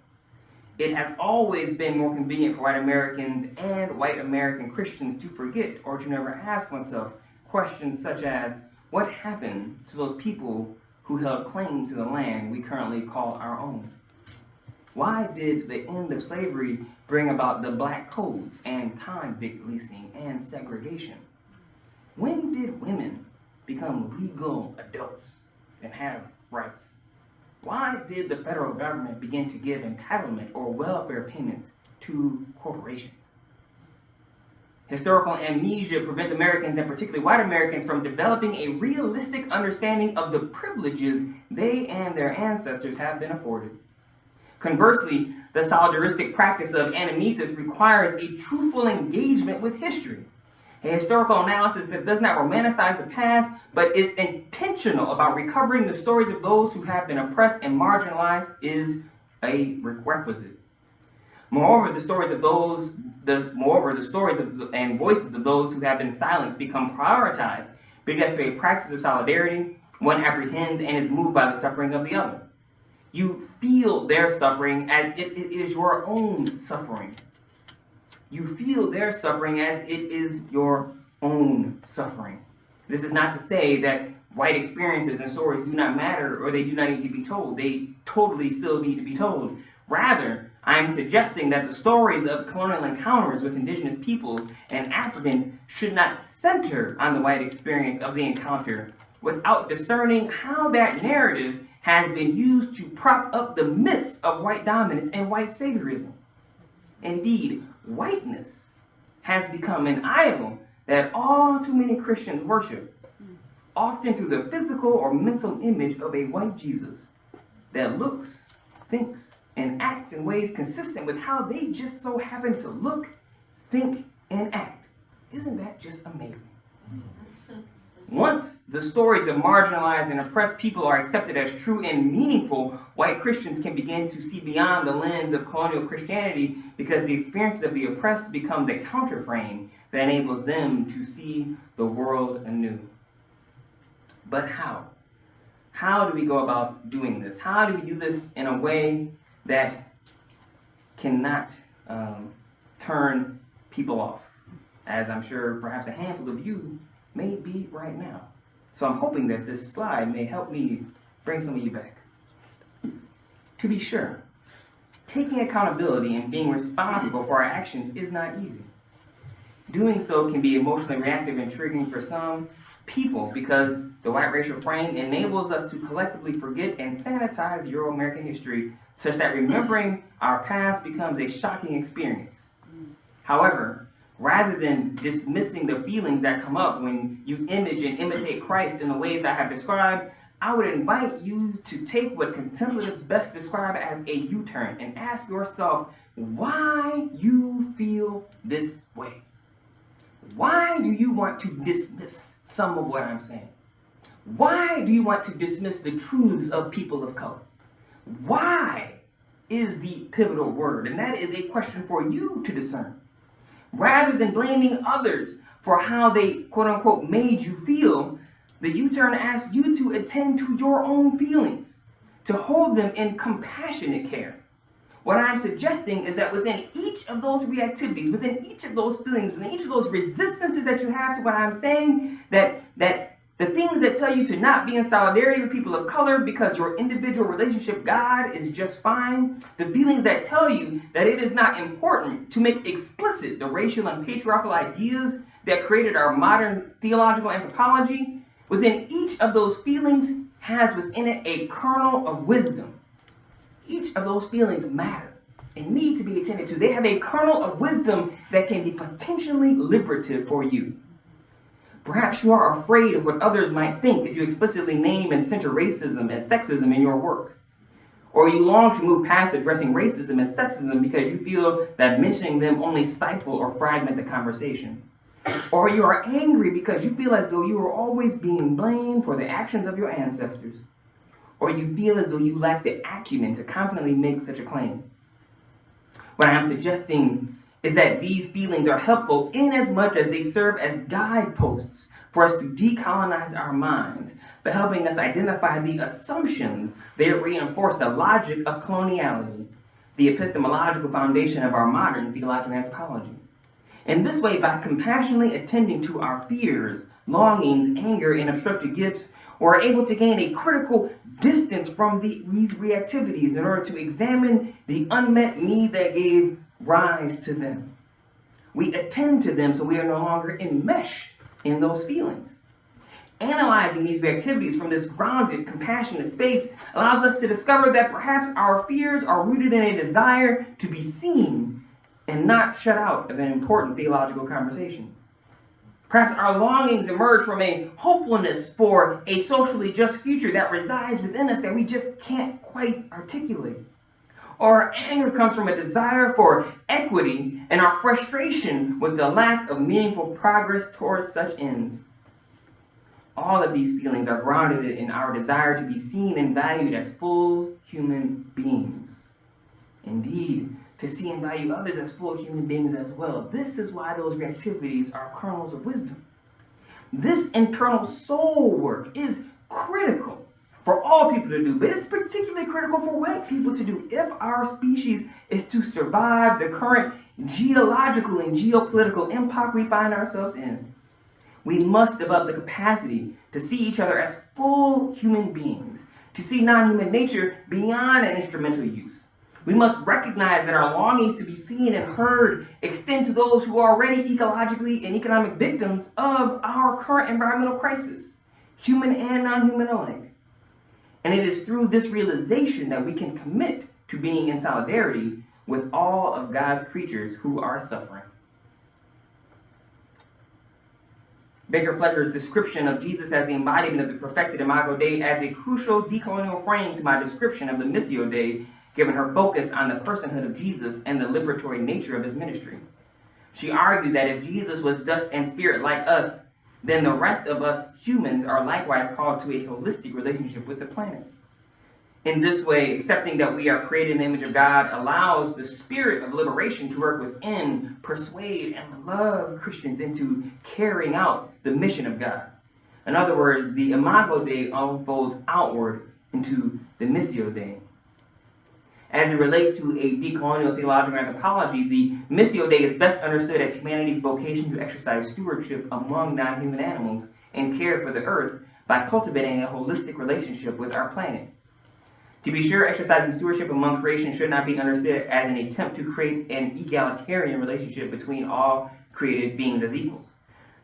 B: It has always been more convenient for white Americans and white American Christians to forget or to never ask oneself questions such as, what happened to those people who held claim to the land we currently call our own? Why did the end of slavery bring about the black codes and convict leasing and segregation? When did women become legal adults and have rights? Why did the federal government begin to give entitlement or welfare payments to corporations? Historical amnesia prevents Americans, and particularly white Americans, from developing a realistic understanding of the privileges they and their ancestors have been afforded. Conversely, the solidaristic practice of anamnesis requires a truthful engagement with history. A historical analysis that does not romanticize the past, but is intentional about recovering the stories of those who have been oppressed and marginalized is a requisite. Moreover, the stories and voices of those who have been silenced become prioritized because through a practice of solidarity, one apprehends and is moved by the suffering of the other. You feel their suffering as if it is your own suffering. You feel their suffering as it is your own suffering. This is not to say that white experiences and stories do not matter or they do not need to be told. They totally still need to be told. Rather, I am suggesting that the stories of colonial encounters with indigenous people and Africans should not center on the white experience of the encounter without discerning how that narrative has been used to prop up the myths of white dominance and white saviorism. Indeed, whiteness has become an idol that all too many Christians worship, often through the physical or mental image of a white Jesus that looks, thinks, and acts in ways consistent with how they just so happen to look, think, and act. Isn't that just amazing? Once the stories of marginalized and oppressed people are accepted as true and meaningful, white Christians can begin to see beyond the lens of colonial Christianity because the experiences of the oppressed become the counterframe that enables them to see the world anew. But how? How do we go about doing this? How do we do this in a way that cannot turn people off? As I'm sure perhaps a handful of you may be right now. So I'm hoping that this slide may help me bring some of you back. To be sure, taking accountability and being responsible for our actions is not easy. Doing so can be emotionally reactive and triggering for some people because the white racial frame enables us to collectively forget and sanitize Euro-American history such that remembering our past becomes a shocking experience. However, rather than dismissing the feelings that come up when you image and imitate Christ in the ways I have described, I would invite you to take what contemplatives best describe as a U-turn and ask yourself why you feel this way. Why do you want to dismiss some of what I'm saying? Why do you want to dismiss the truths of people of color? Why is the pivotal word, and that is a question for you to discern. Rather than blaming others for how they, quote unquote, made you feel, The U-turn asks you to attend to your own feelings, to hold them in compassionate care. What I'm suggesting is that within each of those reactivities, within each of those feelings, within each of those resistances that you have to what I'm saying, that the things that tell you to not be in solidarity with people of color because your individual relationship God is just fine, the feelings that tell you that it is not important to make explicit the racial and patriarchal ideas that created our modern theological anthropology, within each of those feelings has within it a kernel of wisdom. Each of those feelings matter and need to be attended to. They have a kernel of wisdom that can be potentially liberative for you. Perhaps you are afraid of what others might think if you explicitly name and center racism and sexism in your work. Or you long to move past addressing racism and sexism because you feel that mentioning them only stifle or fragment the conversation. Or you are angry because you feel as though you are always being blamed for the actions of your ancestors. Or you feel as though you lack the acumen to confidently make such a claim. What I'm suggesting is that these feelings are helpful in as much as they serve as guideposts for us to decolonize our minds by helping us identify the assumptions that reinforce the logic of coloniality, the epistemological foundation of our modern theological anthropology. In this way, by compassionately attending to our fears, longings, anger, and obstructed gifts, we're able to gain a critical distance from these reactivities in order to examine the unmet need that gave rise to them. We attend to them so we are no longer enmeshed in those feelings. Analyzing these reactivities from this grounded, compassionate space allows us to discover that perhaps our fears are rooted in a desire to be seen and not shut out of an important theological conversation. Perhaps our longings emerge from a hopefulness for a socially just future that resides within us that we just can't quite articulate. Or our anger comes from a desire for equity and our frustration with the lack of meaningful progress towards such ends. All of these feelings are grounded in our desire to be seen and valued as full human beings. Indeed, to see and value others as full human beings as well. This is why those reactivities are kernels of wisdom. This internal soul work is critical for all people to do, but it's particularly critical for white people to do if our species is to survive the current geological and geopolitical epoch we find ourselves in. We must develop the capacity to see each other as full human beings, to see non-human nature beyond an instrumental use. We must recognize that our longings to be seen and heard extend to those who are already ecologically and economic victims of our current environmental crisis, human and non-human alike. And it is through this realization that we can commit to being in solidarity with all of God's creatures who are suffering. Baker Fletcher's description of Jesus as the embodiment of the perfected Imago Dei adds a crucial decolonial frame to my description of the Missio Dei, given her focus on the personhood of Jesus and the liberatory nature of his ministry. She argues that if Jesus was dust and spirit like us, then the rest of us humans are likewise called to a holistic relationship with the planet. In this way, accepting that we are created in the image of God allows the spirit of liberation to work within, persuade, and love Christians into carrying out the mission of God. In other words, the Imago Dei unfolds outward into the Missio Dei. As it relates to a decolonial theological anthropology, the Missio Dei is best understood as humanity's vocation to exercise stewardship among non-human animals and care for the earth by cultivating a holistic relationship with our planet. To be sure, exercising stewardship among creation should not be understood as an attempt to create an egalitarian relationship between all created beings as equals.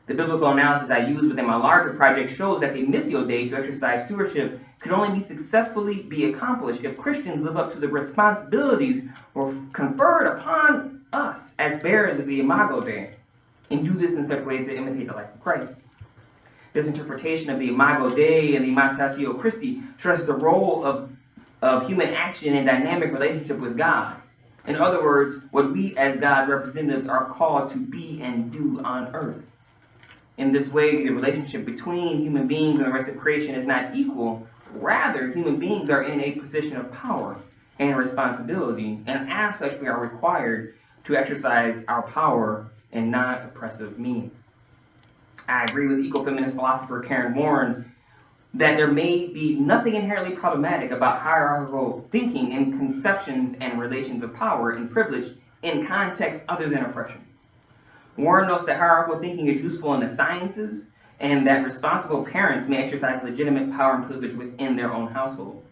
B: The biblical analysis I use within my larger project shows that the Missio Dei to exercise stewardship could only successfully be accomplished if Christians live up to the responsibilities conferred upon us as bearers of the Imago Dei, and do this in such ways that imitate the life of Christ. This interpretation of the Imago Dei and the Imitatio Christi stresses the role of human action in dynamic relationship with God. In other words, what we as God's representatives are called to be and do on earth. In this way, the relationship between human beings and the rest of creation is not equal. Rather, human beings are in a position of power and responsibility, and as such, we are required to exercise our power in non-oppressive means. I agree with ecofeminist philosopher Karen Warren that there may be nothing inherently problematic about hierarchical thinking in conceptions and relations of power and privilege in contexts other than oppression. Warren notes that hierarchical thinking is useful in the sciences and that responsible parents may exercise legitimate power and privilege within their own household.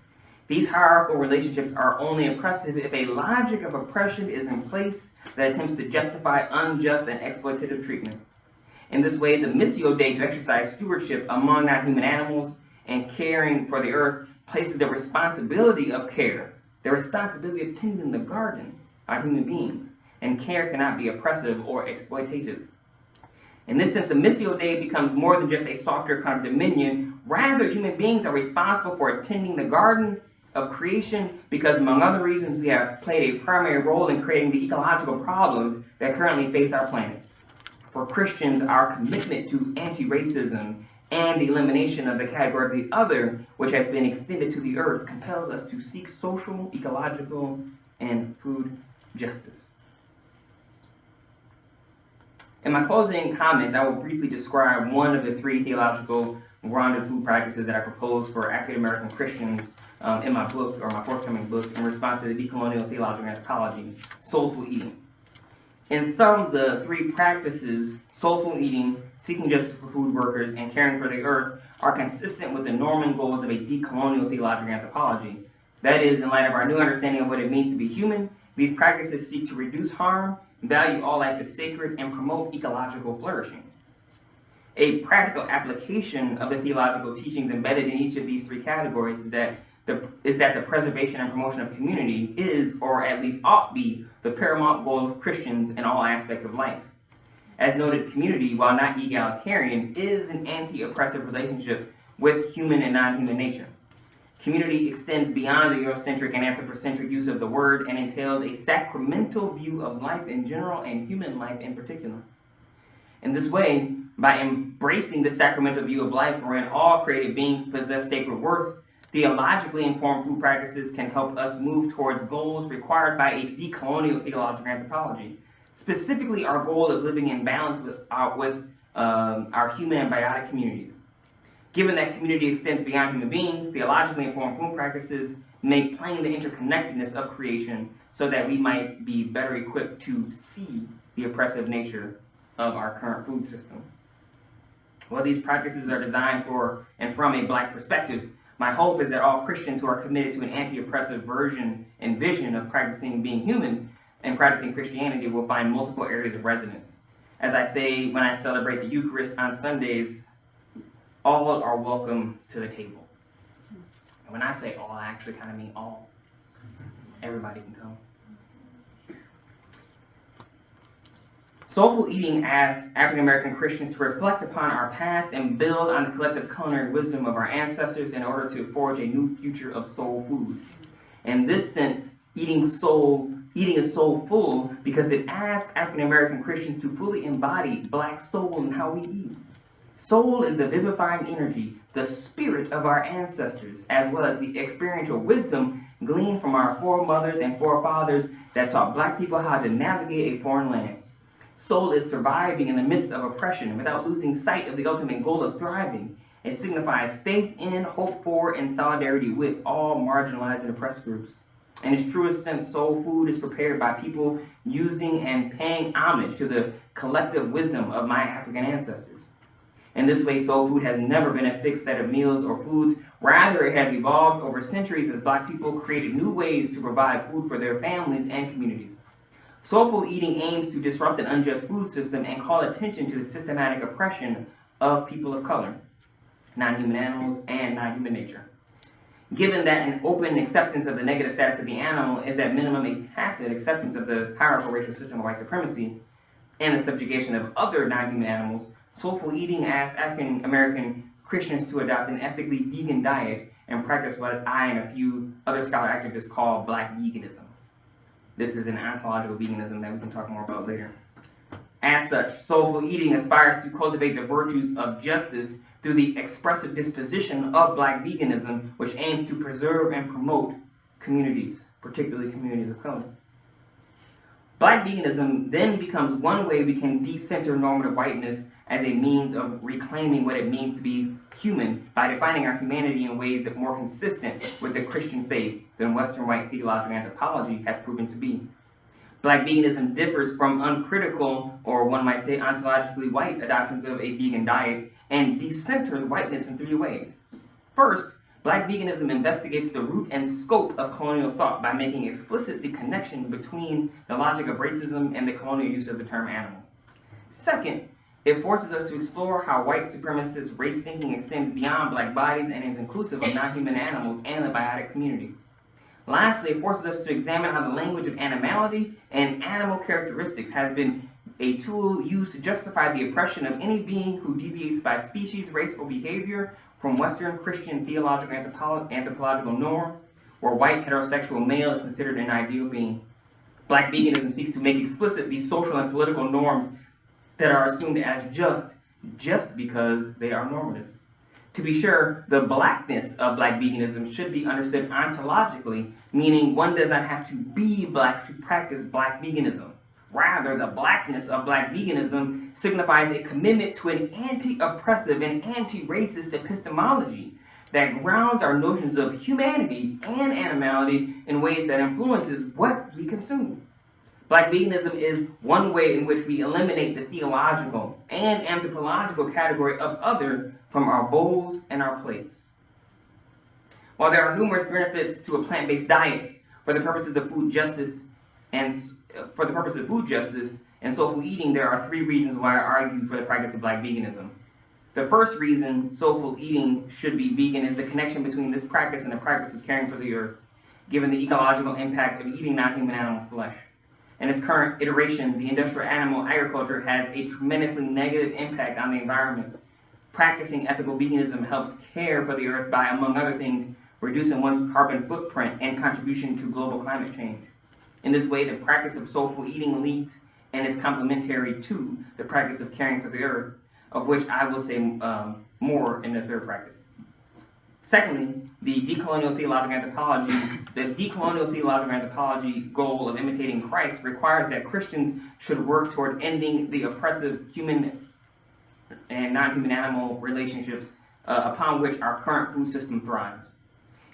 B: These hierarchical relationships are only oppressive if a logic of oppression is in place that attempts to justify unjust and exploitative treatment. In this way, the Missio Dei to exercise stewardship among non-human animals and caring for the earth places the responsibility of care, the responsibility of tending the garden, on human beings, and care cannot be oppressive or exploitative. In this sense, the Missio Dei becomes more than just a softer kind of dominion. Rather, human beings are responsible for tending the garden of creation because, among other reasons, we have played a primary role in creating the ecological problems that currently face our planet. For Christians, our commitment to anti-racism and the elimination of the category of the other, which has been extended to the earth, compels us to seek social, ecological, and food justice. In my closing comments, I will briefly describe one of the three theological grounded food practices that I propose for African American Christians in my book, or my forthcoming book, in response to the decolonial theological anthropology, soulful eating. In sum, the three practices, soulful eating, seeking justice for food workers, and caring for the earth, are consistent with the norm and goals of a decolonial theological anthropology. That is, in light of our new understanding of what it means to be human, these practices seek to reduce harm, value all life as sacred, and promote ecological flourishing. A practical application of the theological teachings embedded in each of these three categories is that the preservation and promotion of community is, or at least ought be, the paramount goal of Christians in all aspects of life. As noted, community, while not egalitarian, is an anti-oppressive relationship with human and non-human nature. Community extends beyond the Eurocentric and anthropocentric use of the word and entails a sacramental view of life in general and human life in particular. In this way, by embracing the sacramental view of life wherein all created beings possess sacred worth, theologically informed food practices can help us move towards goals required by a decolonial theological anthropology, specifically our goal of living in balance with our human and biotic communities. Given that community extends beyond human beings, theologically informed food practices make plain the interconnectedness of creation so that we might be better equipped to see the oppressive nature of our current food system. While these practices are designed for and from a Black perspective, my hope is that all Christians who are committed to an anti-oppressive version and vision of practicing being human and practicing Christianity will find multiple areas of resonance. As I say when I celebrate the Eucharist on Sundays, all are welcome to the table. And when I say all, I actually kind of mean all. Everybody can come. Soulful eating asks African American Christians to reflect upon our past and build on the collective culinary wisdom of our ancestors in order to forge a new future of soul food. In this sense, eating is soulful because it asks African American Christians to fully embody Black soul in how we eat. Soul is the vivifying energy, the spirit of our ancestors, as well as the experiential wisdom gleaned from our foremothers and forefathers that taught Black people how to navigate a foreign land. Soul is surviving in the midst of oppression without losing sight of the ultimate goal of thriving. It signifies faith in, hope for, and solidarity with all marginalized and oppressed groups. In its truest sense, soul food is prepared by people using and paying homage to the collective wisdom of my African ancestors. In this way, soul food has never been a fixed set of meals or foods. Rather, it has evolved over centuries as Black people created new ways to provide food for their families and communities. Soulful eating aims to disrupt an unjust food system and call attention to the systematic oppression of people of color, non-human animals, and non-human nature. Given that an open acceptance of the negative status of the animal is at minimum a tacit acceptance of the hierarchical racial system of white supremacy and the subjugation of other non-human animals, soulful eating asks African American Christians to adopt an ethically vegan diet and practice what I and a few other scholar activists call Black veganism. This is an ontological veganism that we can talk more about later. As such, soulful eating aspires to cultivate the virtues of justice through the expressive disposition of Black veganism, which aims to preserve and promote communities, particularly communities of color. Black veganism then becomes one way we can decenter normative whiteness as a means of reclaiming what it means to be human by defining our humanity in ways that are more consistent with the Christian faith than Western white theological anthropology has proven to be. Black veganism differs from uncritical, or one might say ontologically white, adoptions of a vegan diet and decenters whiteness in 3 ways. First, Black veganism investigates the root and scope of colonial thought by making explicit the connection between the logic of racism and the colonial use of the term animal. Second, it forces us to explore how white supremacist race thinking extends beyond Black bodies and is inclusive of non-human animals and the biotic community. Lastly, it forces us to examine how the language of animality and animal characteristics has been a tool used to justify the oppression of any being who deviates by species, race, or behavior from Western Christian theological anthropological norm, where white heterosexual male is considered an ideal being. Black veganism seeks to make explicit these social and political norms that are assumed as just because they are normative. To be sure, the blackness of Black veganism should be understood ontologically, meaning one does not have to be Black to practice Black veganism. Rather, the blackness of Black veganism signifies a commitment to an anti-oppressive and anti-racist epistemology that grounds our notions of humanity and animality in ways that influences what we consume. Black veganism is one way in which we eliminate the theological and anthropological category of other from our bowls and our plates. While there are numerous benefits to a plant-based diet for the purposes of food justice and soulful eating, there are 3 reasons why I argue for the practice of Black veganism. The first reason soulful eating should be vegan is the connection between this practice and the practice of caring for the earth, given the ecological impact of eating non-human animal flesh. In its current iteration, the industrial animal agriculture has a tremendously negative impact on the environment. Practicing ethical veganism helps care for the earth by, among other things, reducing one's carbon footprint and contribution to global climate change. In this way, the practice of soulful eating leads and is complementary to the practice of caring for the earth, of which I will say more in the third practice. Secondly, the decolonial theological anthropology goal of imitating Christ requires that Christians should work toward ending the oppressive human and non-human animal relationships upon which our current food system thrives.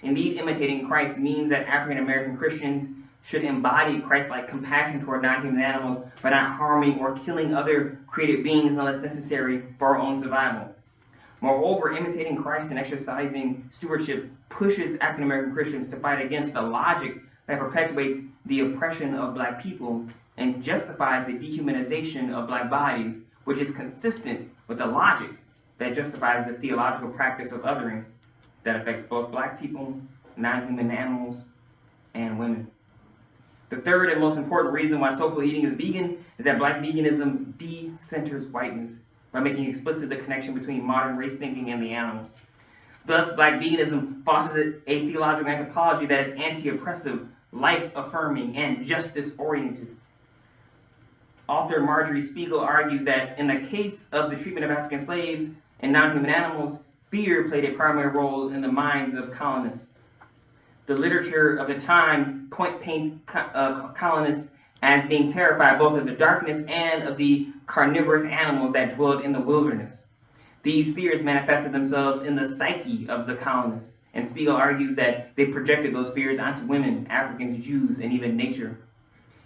B: Indeed, imitating Christ means that African American Christians should embody Christ-like compassion toward non-human animals by not harming or killing other created beings unless necessary for our own survival. Moreover, imitating Christ and exercising stewardship pushes African American Christians to fight against the logic that perpetuates the oppression of Black people and justifies the dehumanization of Black bodies, which is consistent with the logic that justifies the theological practice of othering that affects both Black people, non-human animals, and women. The third and most important reason why soulful eating is vegan is that Black veganism de-centers whiteness by making explicit the connection between modern race thinking and the animal. Thus, Black veganism fosters a theological anthropology that is anti-oppressive, life-affirming, and justice-oriented. Author Marjorie Spiegel argues that in the case of the treatment of African slaves and non-human animals, fear played a primary role in the minds of colonists. The literature of the times paints colonists as being terrified both of the darkness and of the carnivorous animals that dwelled in the wilderness. These fears manifested themselves in the psyche of the colonists, and Spiegel argues that they projected those fears onto women, Africans, Jews, and even nature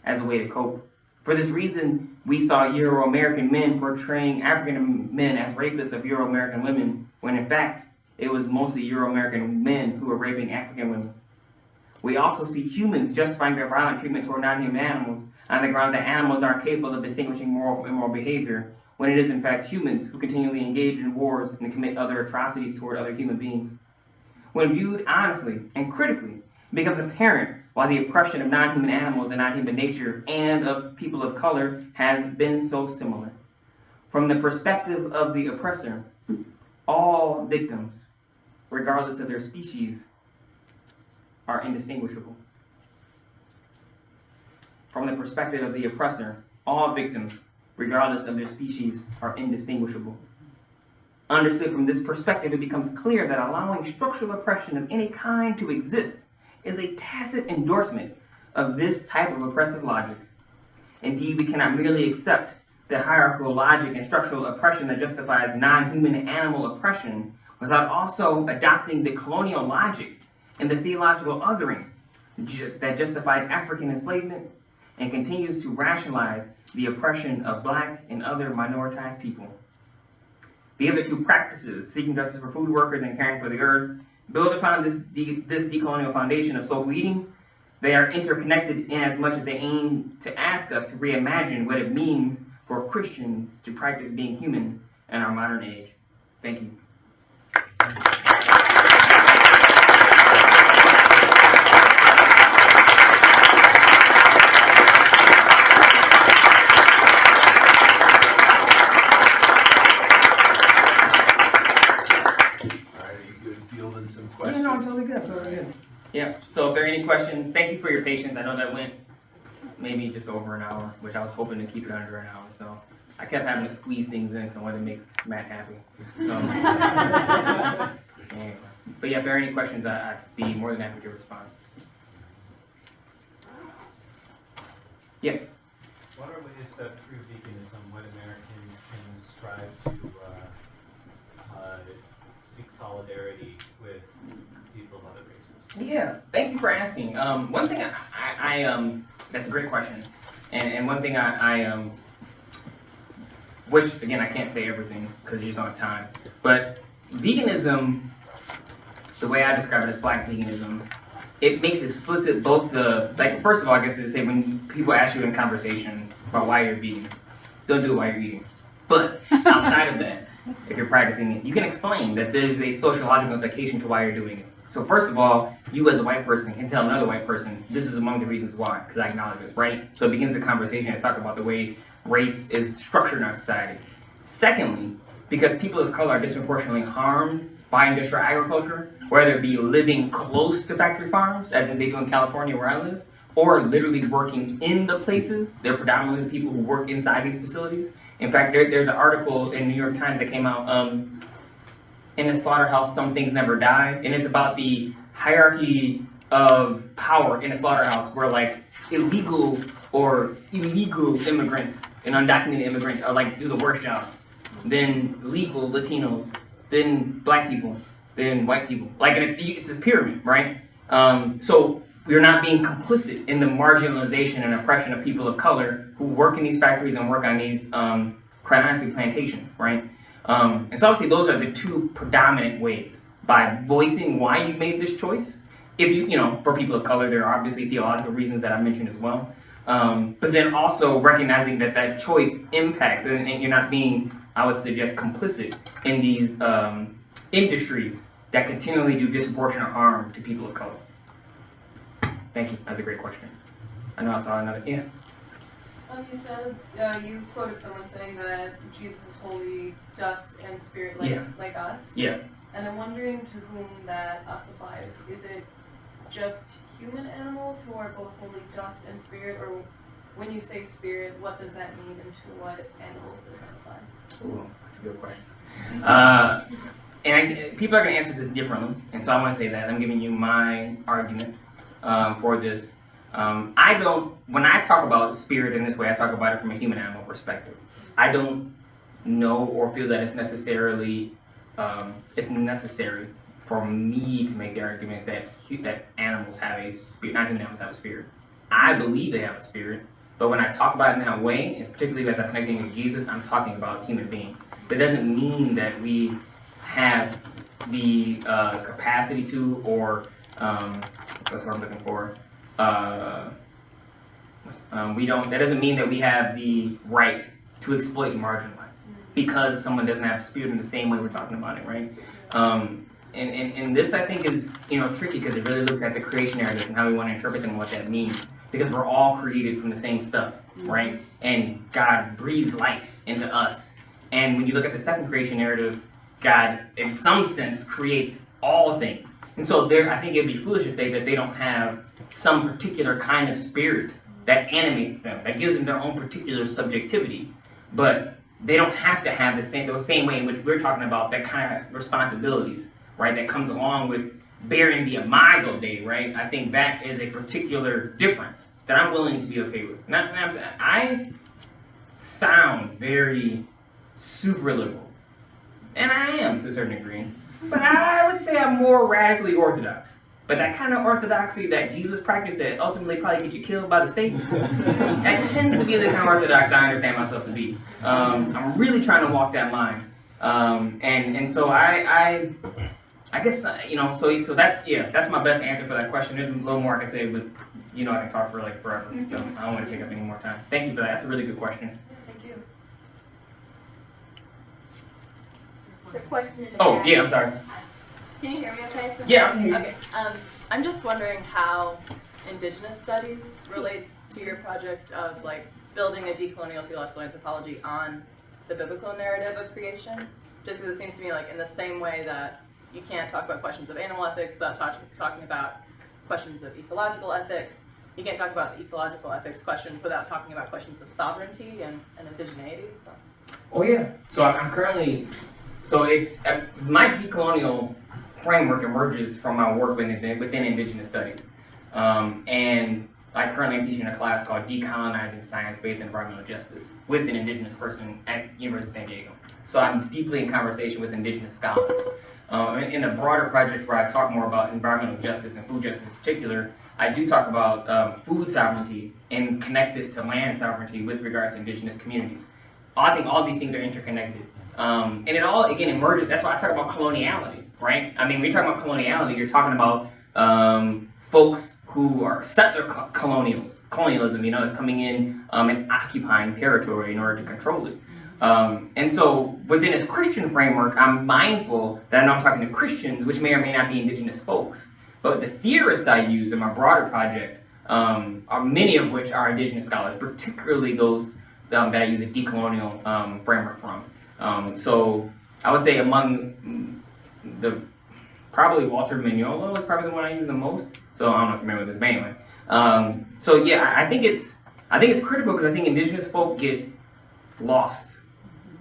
B: as a way to cope. For this reason, we saw Euro-American men portraying African men as rapists of Euro-American women, when in fact, it was mostly Euro-American men who were raping African women. We also see humans justifying their violent treatment toward non-human animals on the grounds that animals aren't capable of distinguishing moral from immoral behavior, when it is in fact humans who continually engage in wars and commit other atrocities toward other human beings. When viewed honestly and critically, it becomes apparent why the oppression of non-human animals and non-human nature and of people of color has been so similar. From the perspective of the oppressor, all victims, regardless of their species, are indistinguishable. From the perspective of the oppressor, all victims, regardless of their species, are indistinguishable. Understood from this perspective, it becomes clear that allowing structural oppression of any kind to exist is a tacit endorsement of this type of oppressive logic. Indeed, we cannot merely accept the hierarchical logic and structural oppression that justifies non-human animal oppression without also adopting the colonial logic and the theological othering that justified African enslavement and continues to rationalize the oppression of black and other minoritized people. The other two practices, seeking justice for food workers and caring for the earth, build upon this decolonial foundation of soulful eating. They are interconnected in as much as they aim to ask us to reimagine what it means for Christians to practice being human in our modern age. Thank you.
C: Some questions?
B: Yeah, no, I'm totally good. Yeah, so if there are any questions, thank you for your patience. I know that went maybe just over an hour, which I was hoping to keep it under an hour. So I kept having to squeeze things in because I wanted to make Matt happy. So, anyway. But yeah, if there are any questions, I'd be more than happy to respond. Yes?
D: What are ways that through veganism, white Americans can strive to seek solidarity with people of other races?
B: Yeah, thank you for asking. One thing I that's a great question, and one thing I which again I can't say everything because you just don't have time, but veganism, the way I describe it as black veganism, it makes explicit both the, like, first of all, I guess to say when people ask you in conversation about why you're vegan, don't do it while you're eating. But outside of that, if you're practicing it, you can explain that there's a sociological implication to why you're doing it. So first of all, you as a white person can tell another white person, this is among the reasons why, because I acknowledge this, right? So it begins the conversation and talk about the way race is structured in our society. Secondly, because people of color are disproportionately harmed by industrial agriculture, whether it be living close to factory farms, as in they do in California where I live, or literally working in the places. They're predominantly the people who work inside these facilities. In fact, there's an article in New York Times that came out, in the slaughterhouse, some things never die, and it's about the hierarchy of power in a slaughterhouse where like illegal or illegal immigrants and undocumented immigrants are like do the worst jobs. Then legal Latinos, then black people, then white people. Like, and it's a pyramid, right? So we're not being complicit in the marginalization and oppression of people of color who work in these factories and work on these, quite honestly, plantations, right? And so obviously those are the two predominant ways. By voicing why you made this choice. If you know, for people of color, there are obviously theological reasons that I mentioned as well. But then also recognizing that that choice impacts, and you're not being, I would suggest, complicit in these industries that continually do disproportionate harm to people of color. Thank you. That's a great question. I know I saw another. Yeah.
E: You said you quoted someone saying that Jesus is holy, dust, and spirit, like us.
B: Yeah.
E: And I'm wondering to whom that us applies. Is it just human animals who are both holy, dust, and spirit, or when you say spirit, what does that mean, and to what animals does that apply?
B: Ooh, that's a good question. And people are going to answer this differently, and so I want to say that I'm giving you my argument for this. I don't, when I talk about spirit in this way, I talk about it from a human animal perspective. I don't know or feel that it's necessarily, it's necessary for me to make the argument that animals have a spirit, not human animals have a spirit. I believe they have a spirit, but when I talk about it in that way, and particularly as I'm connecting with Jesus, I'm talking about human beings. That doesn't mean that we have the capacity to, or what's what I'm looking for, we don't, that doesn't mean that we have the right to exploit and marginalize because someone doesn't have spirit in the same way we're talking about it, right? And this, I think, is, you know, tricky because it really looks at the creation narrative and how we want to interpret them and what that means. Because we're all created from the same stuff, right? And God breathes life into us. And when you look at the second creation narrative, God, in some sense, creates all things. And so there, I think it'd be foolish to say that they don't have some particular kind of spirit that animates them, that gives them their own particular subjectivity. But they don't have to have the same way in which we're talking about that kind of responsibilities, right? That comes along with bearing the imago Dei, right? I think that is a particular difference that I'm willing to be okay with. I sound very super liberal, and I am to a certain degree, but I would say I'm more radically orthodox. But that kind of orthodoxy that Jesus practiced that ultimately probably get you killed by the state, that tends to be the kind of orthodox I understand myself to be. I'm really trying to walk that line, and so I guess so that's my best answer for that question. There's a little more I can say, but I can talk for like forever. So I don't want to take up any more time. Thank you for that. That's a really good question.
E: Thank you.
F: The question is.
B: Oh yeah, I'm sorry.
F: Can you hear me okay?
B: Yeah, I can hear you.
G: Okay, I'm just wondering how Indigenous studies relates to your project of like building a decolonial theological anthropology on the biblical narrative of creation. Just because it seems to me like in the same way that you can't talk about questions of animal ethics without talking about questions of ecological ethics, you can't talk about the ecological ethics questions without talking about questions of sovereignty and indigeneity. So.
B: Oh yeah. So I'm currently, it's my decolonial framework emerges from my work within Indigenous studies, and I currently am teaching a class called Decolonizing Science, Faith, and Environmental Justice with an Indigenous person at University of San Diego. So I'm deeply in conversation with Indigenous scholars. In a broader project where I talk more about environmental justice and food justice in particular, I do talk about food sovereignty and connect this to land sovereignty with regards to Indigenous communities. I think all these things are interconnected. And it all, again, emerges, that's why I talk about coloniality, right? I mean, when you're talking about coloniality, you're talking about folks who are settler colonialism, that's coming in and occupying territory in order to control it. And so within this Christian framework, I'm mindful that I know I'm talking to Christians, which may or may not be Indigenous folks. But the theorists I use in my broader project are many of which are Indigenous scholars, particularly those that I use a decolonial framework from. So I would say among probably Walter Mignolo is probably the one I use the most. So I don't know if you're familiar with this band. So yeah, I think it's critical because I think Indigenous folk get lost.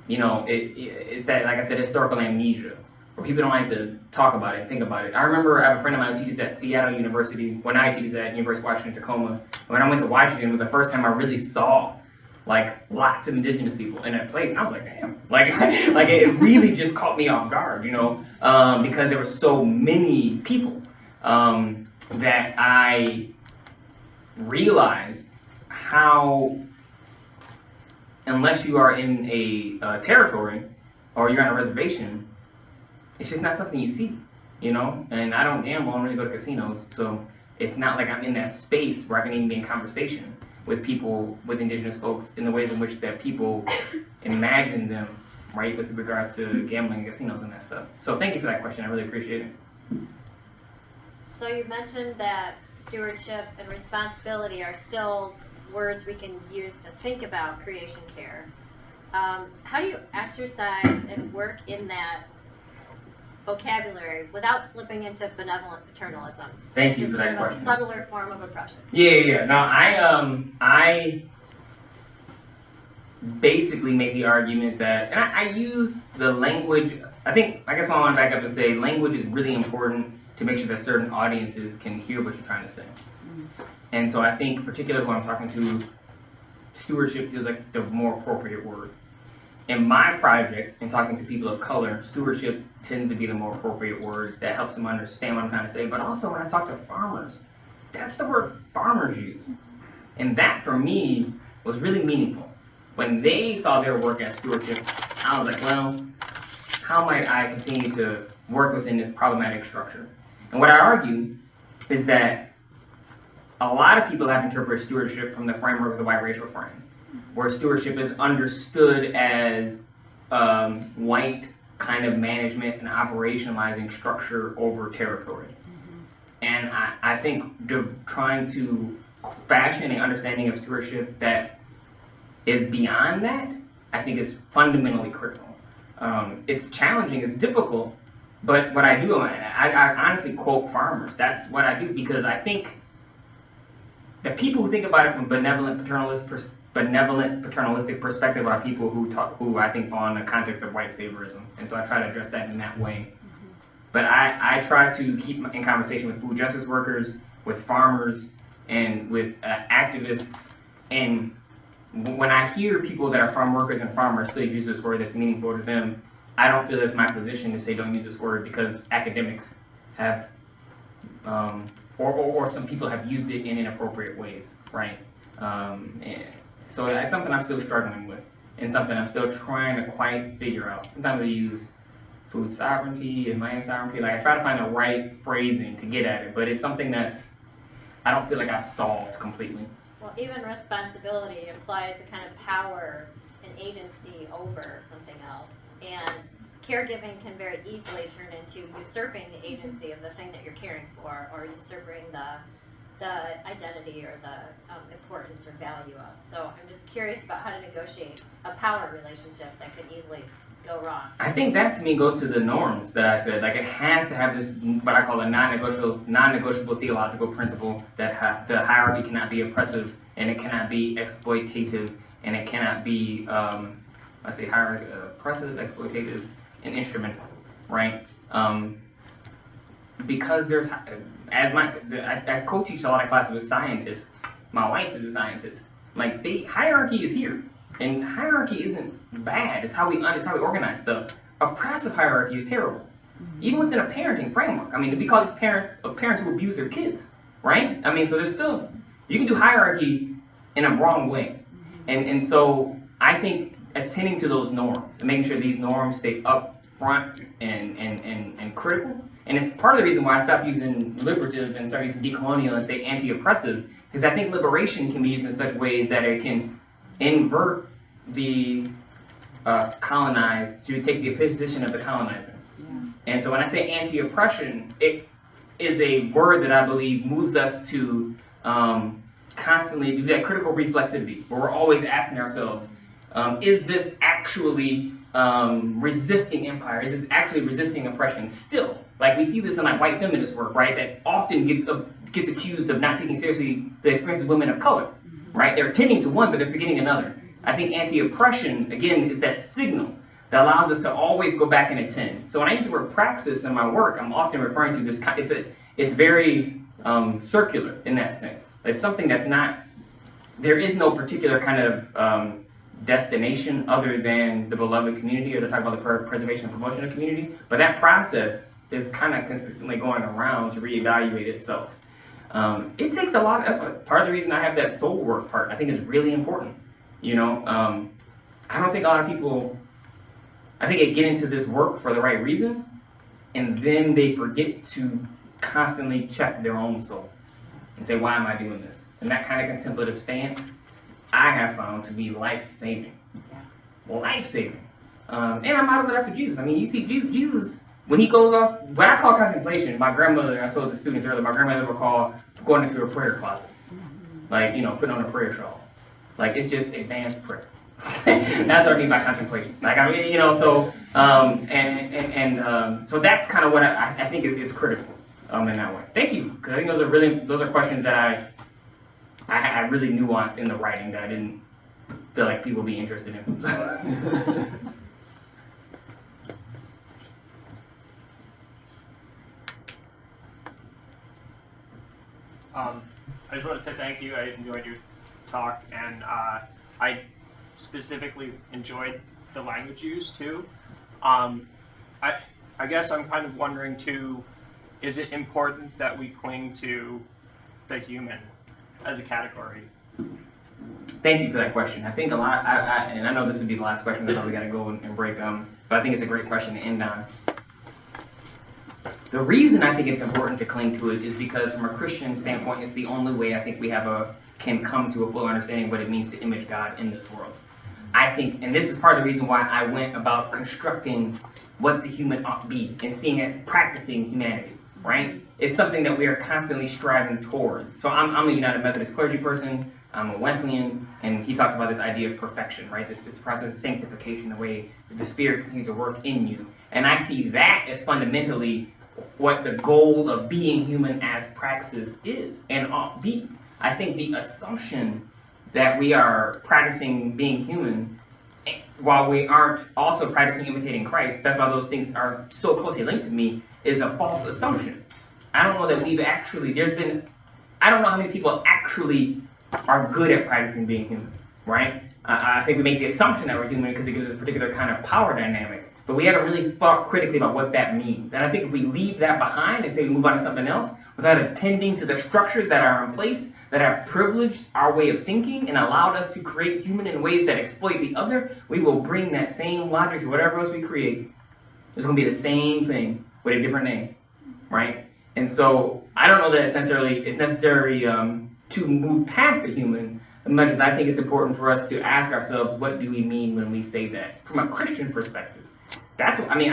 B: It's that, like I said, historical amnesia, where people don't like to talk about it and think about it. I remember I have a friend of mine who teaches at Seattle University, when I teaches at University of Washington, Tacoma. When I went to Washington, it was the first time I really saw like lots of Indigenous people in that place. And I was like, damn, like it really just caught me off guard, because there were so many people that I realized how, unless you are in a territory or you're on a reservation, it's just not something you see, And I don't gamble, I don't really go to casinos, so it's not like I'm in that space where I can even be in conversation with people, with Indigenous folks, in the ways in which that people imagine them, right, with regards to gambling and casinos and that stuff. So thank you for that question, I really appreciate it.
F: So you mentioned that stewardship and responsibility are still words we can use to think about creation care. How do you exercise and work in that vocabulary without slipping into benevolent paternalism?
B: Thank you for that
F: question. Just sort of a subtler form of oppression.
B: Yeah. No, I basically make the argument that, and I use the language, I guess what I want to back up and say, language is really important to make sure that certain audiences can hear what you're trying to say. And so I think, particularly when I'm talking to stewardship feels like the more appropriate word. In my project, in talking to people of color, stewardship tends to be the more appropriate word that helps them understand what I'm trying to say. But also when I talk to farmers, that's the word farmers use. And that, for me, was really meaningful. When they saw their work as stewardship, I was like, well, how might I continue to work within this problematic structure? And what I argue is that a lot of people have interpreted stewardship from the framework of the white racial frame, where stewardship is understood as white kind of management and operationalizing structure over territory. And I think trying to fashion an understanding of stewardship that is beyond that, I think is fundamentally critical. It's challenging, it's difficult, but what I do, I honestly quote farmers. That's what I do, because I think the people who think about it from benevolent paternalistic perspective are people who I think fall in the context of white saviorism, and so I try to address that in that way. But I try to keep in conversation with food justice workers, with farmers, and with activists, and when I hear people that are farm workers and farmers still use this word that's meaningful to them, I don't feel it's my position to say don't use this word because academics have, or some people have used it in inappropriate ways, right? And so it's something I'm still struggling with and something I'm still trying to quite figure out. Sometimes I use food sovereignty and land sovereignty. Like I try to find the right phrasing to get at it, but it's something that's, I don't feel like I've solved completely.
F: Well, even responsibility implies a kind of power and agency over something else. And caregiving can very easily turn into usurping the agency of the thing that you're caring for, or usurping the identity or the importance or value of. So I'm just curious about how to negotiate a power relationship that could easily go wrong.
B: I think that to me goes to the norms that I said. Like it has to have this, what I call a non-negotiable theological principle that the hierarchy cannot be oppressive and it cannot be exploitative and it cannot be, I say hierarchy, oppressive, exploitative, and instrumental, right? Because there's, I co-teach a lot of classes with scientists. My wife is a scientist. Like hierarchy is here. And hierarchy isn't bad. It's how we organize stuff. Oppressive hierarchy is terrible. Even within a parenting framework. I mean, we call these parents who abuse their kids, right? I mean, so there's still, you can do hierarchy in a wrong way. And so I think attending to those norms and making sure these norms stay up front and critical. And it's part of the reason why I stopped using liberative and started using decolonial and say anti-oppressive, because I think liberation can be used in such ways that it can invert the colonized to take the position of the colonizer. Yeah. And so when I say anti-oppression, it is a word that I believe moves us to constantly do that critical reflexivity, where we're always asking ourselves, is this actually resisting empire? Is this actually resisting oppression still? Like we see this in like white feminist work, right? That often gets accused of not taking seriously the experiences of women of color. Right? They're tending to one, but they're forgetting another. I think anti-oppression, again, is that signal that allows us to always go back and attend. So when I use the word praxis in my work, I'm often referring to this, it's very circular in that sense. It's something that's not, there is no particular kind of destination other than the beloved community, or to talk about the preservation and promotion of community, but that process is kind of consistently going around to reevaluate itself. It takes a lot. That's what, part of the reason I have that soul work part. I think is really important. You know, I don't think a lot of people. I think they get into this work for the right reason, and then they forget to constantly check their own soul and say, "Why am I doing this?" And that kind of contemplative stance, I have found to be life-saving. Life-saving. And I modeled it after Jesus. I mean, you see, Jesus. When he goes off, what I call contemplation, my grandmother, I told the students earlier, my grandmother would call going into a prayer closet. Like, you know, putting on a prayer shawl. Like, it's just advanced prayer. That's what I mean by contemplation. Like, I mean, you know, so, so that's kind of what I think is critical in that way. Thank you, because I think those are questions that I really nuanced in the writing that I didn't feel like people would be interested in.
H: I just want to say thank you. I enjoyed your talk, and I specifically enjoyed the language used too. I guess I'm kind of wondering too, is it important that we cling to the human as a category?
B: Thank you for that question. I think a lot, and I know this would be the last question, so we got to go and break, but I think it's a great question to end on. The reason I think it's important to cling to it is because from a Christian standpoint, it's the only way I think we can come to a full understanding of what it means to image God in this world. I think, and this is part of the reason why I went about constructing what the human ought to be and seeing it as practicing humanity, right? It's something that we are constantly striving towards. So I'm a United Methodist clergy person, I'm a Wesleyan, and he talks about this idea of perfection, right? This process of sanctification, the way the Spirit continues to work in you. And I see that as fundamentally what the goal of being human as praxis is and ought to be. I think the assumption that we are practicing being human while we aren't also practicing imitating Christ, that's why those things are so closely linked to me, is a false assumption. I don't know that we've actually, I don't know how many people actually are good at practicing being human. right? I think we make the assumption that we're human because it gives us a particular kind of power dynamic. But we haven't really thought critically about what that means. And I think if we leave that behind and say we move on to something else, without attending to the structures that are in place, that have privileged our way of thinking and allowed us to create human in ways that exploit the other, we will bring that same logic to whatever else we create. It's going to be the same thing with a different name, right? And so I don't know that it's necessary to move past the human, as much as I think it's important for us to ask ourselves, what do we mean when we say that? From a Christian perspective. That's what, I mean,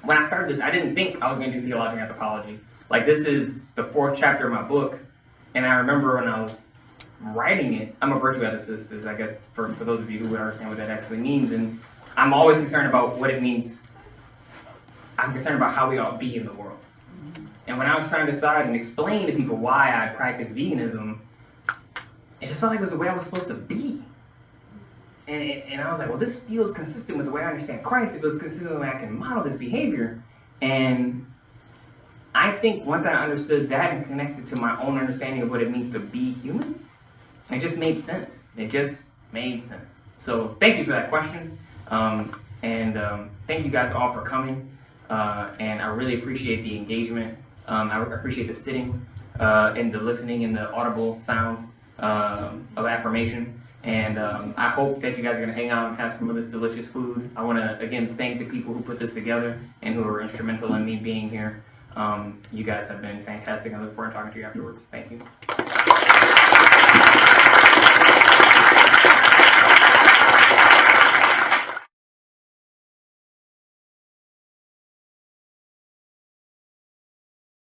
B: when I started this, I didn't think I was going to do theology and anthropology. Like, this is the 4th chapter of my book, and I remember when I was writing it, I'm a virtue ethicist, is I guess, for those of you who would understand what that actually means, and I'm always concerned about what it means. I'm concerned about how we ought to be in the world. And when I was trying to decide and explain to people why I practice veganism, it just felt like it was the way I was supposed to be. And I was like, well, this feels consistent with the way I understand Christ. It feels consistent with the way I can model this behavior. And I think once I understood that and connected to my own understanding of what it means to be human, it just made sense. It just made sense. So thank you for that question. Thank you guys all for coming. And I really appreciate the engagement. I appreciate the sitting and the listening and the audible sounds of affirmation. And I hope that you guys are going to hang out and have some of this delicious food. I want to, again, thank the people who put this together and who were instrumental in me being here. You guys have been fantastic. I look forward to talking to you afterwards. Thank you.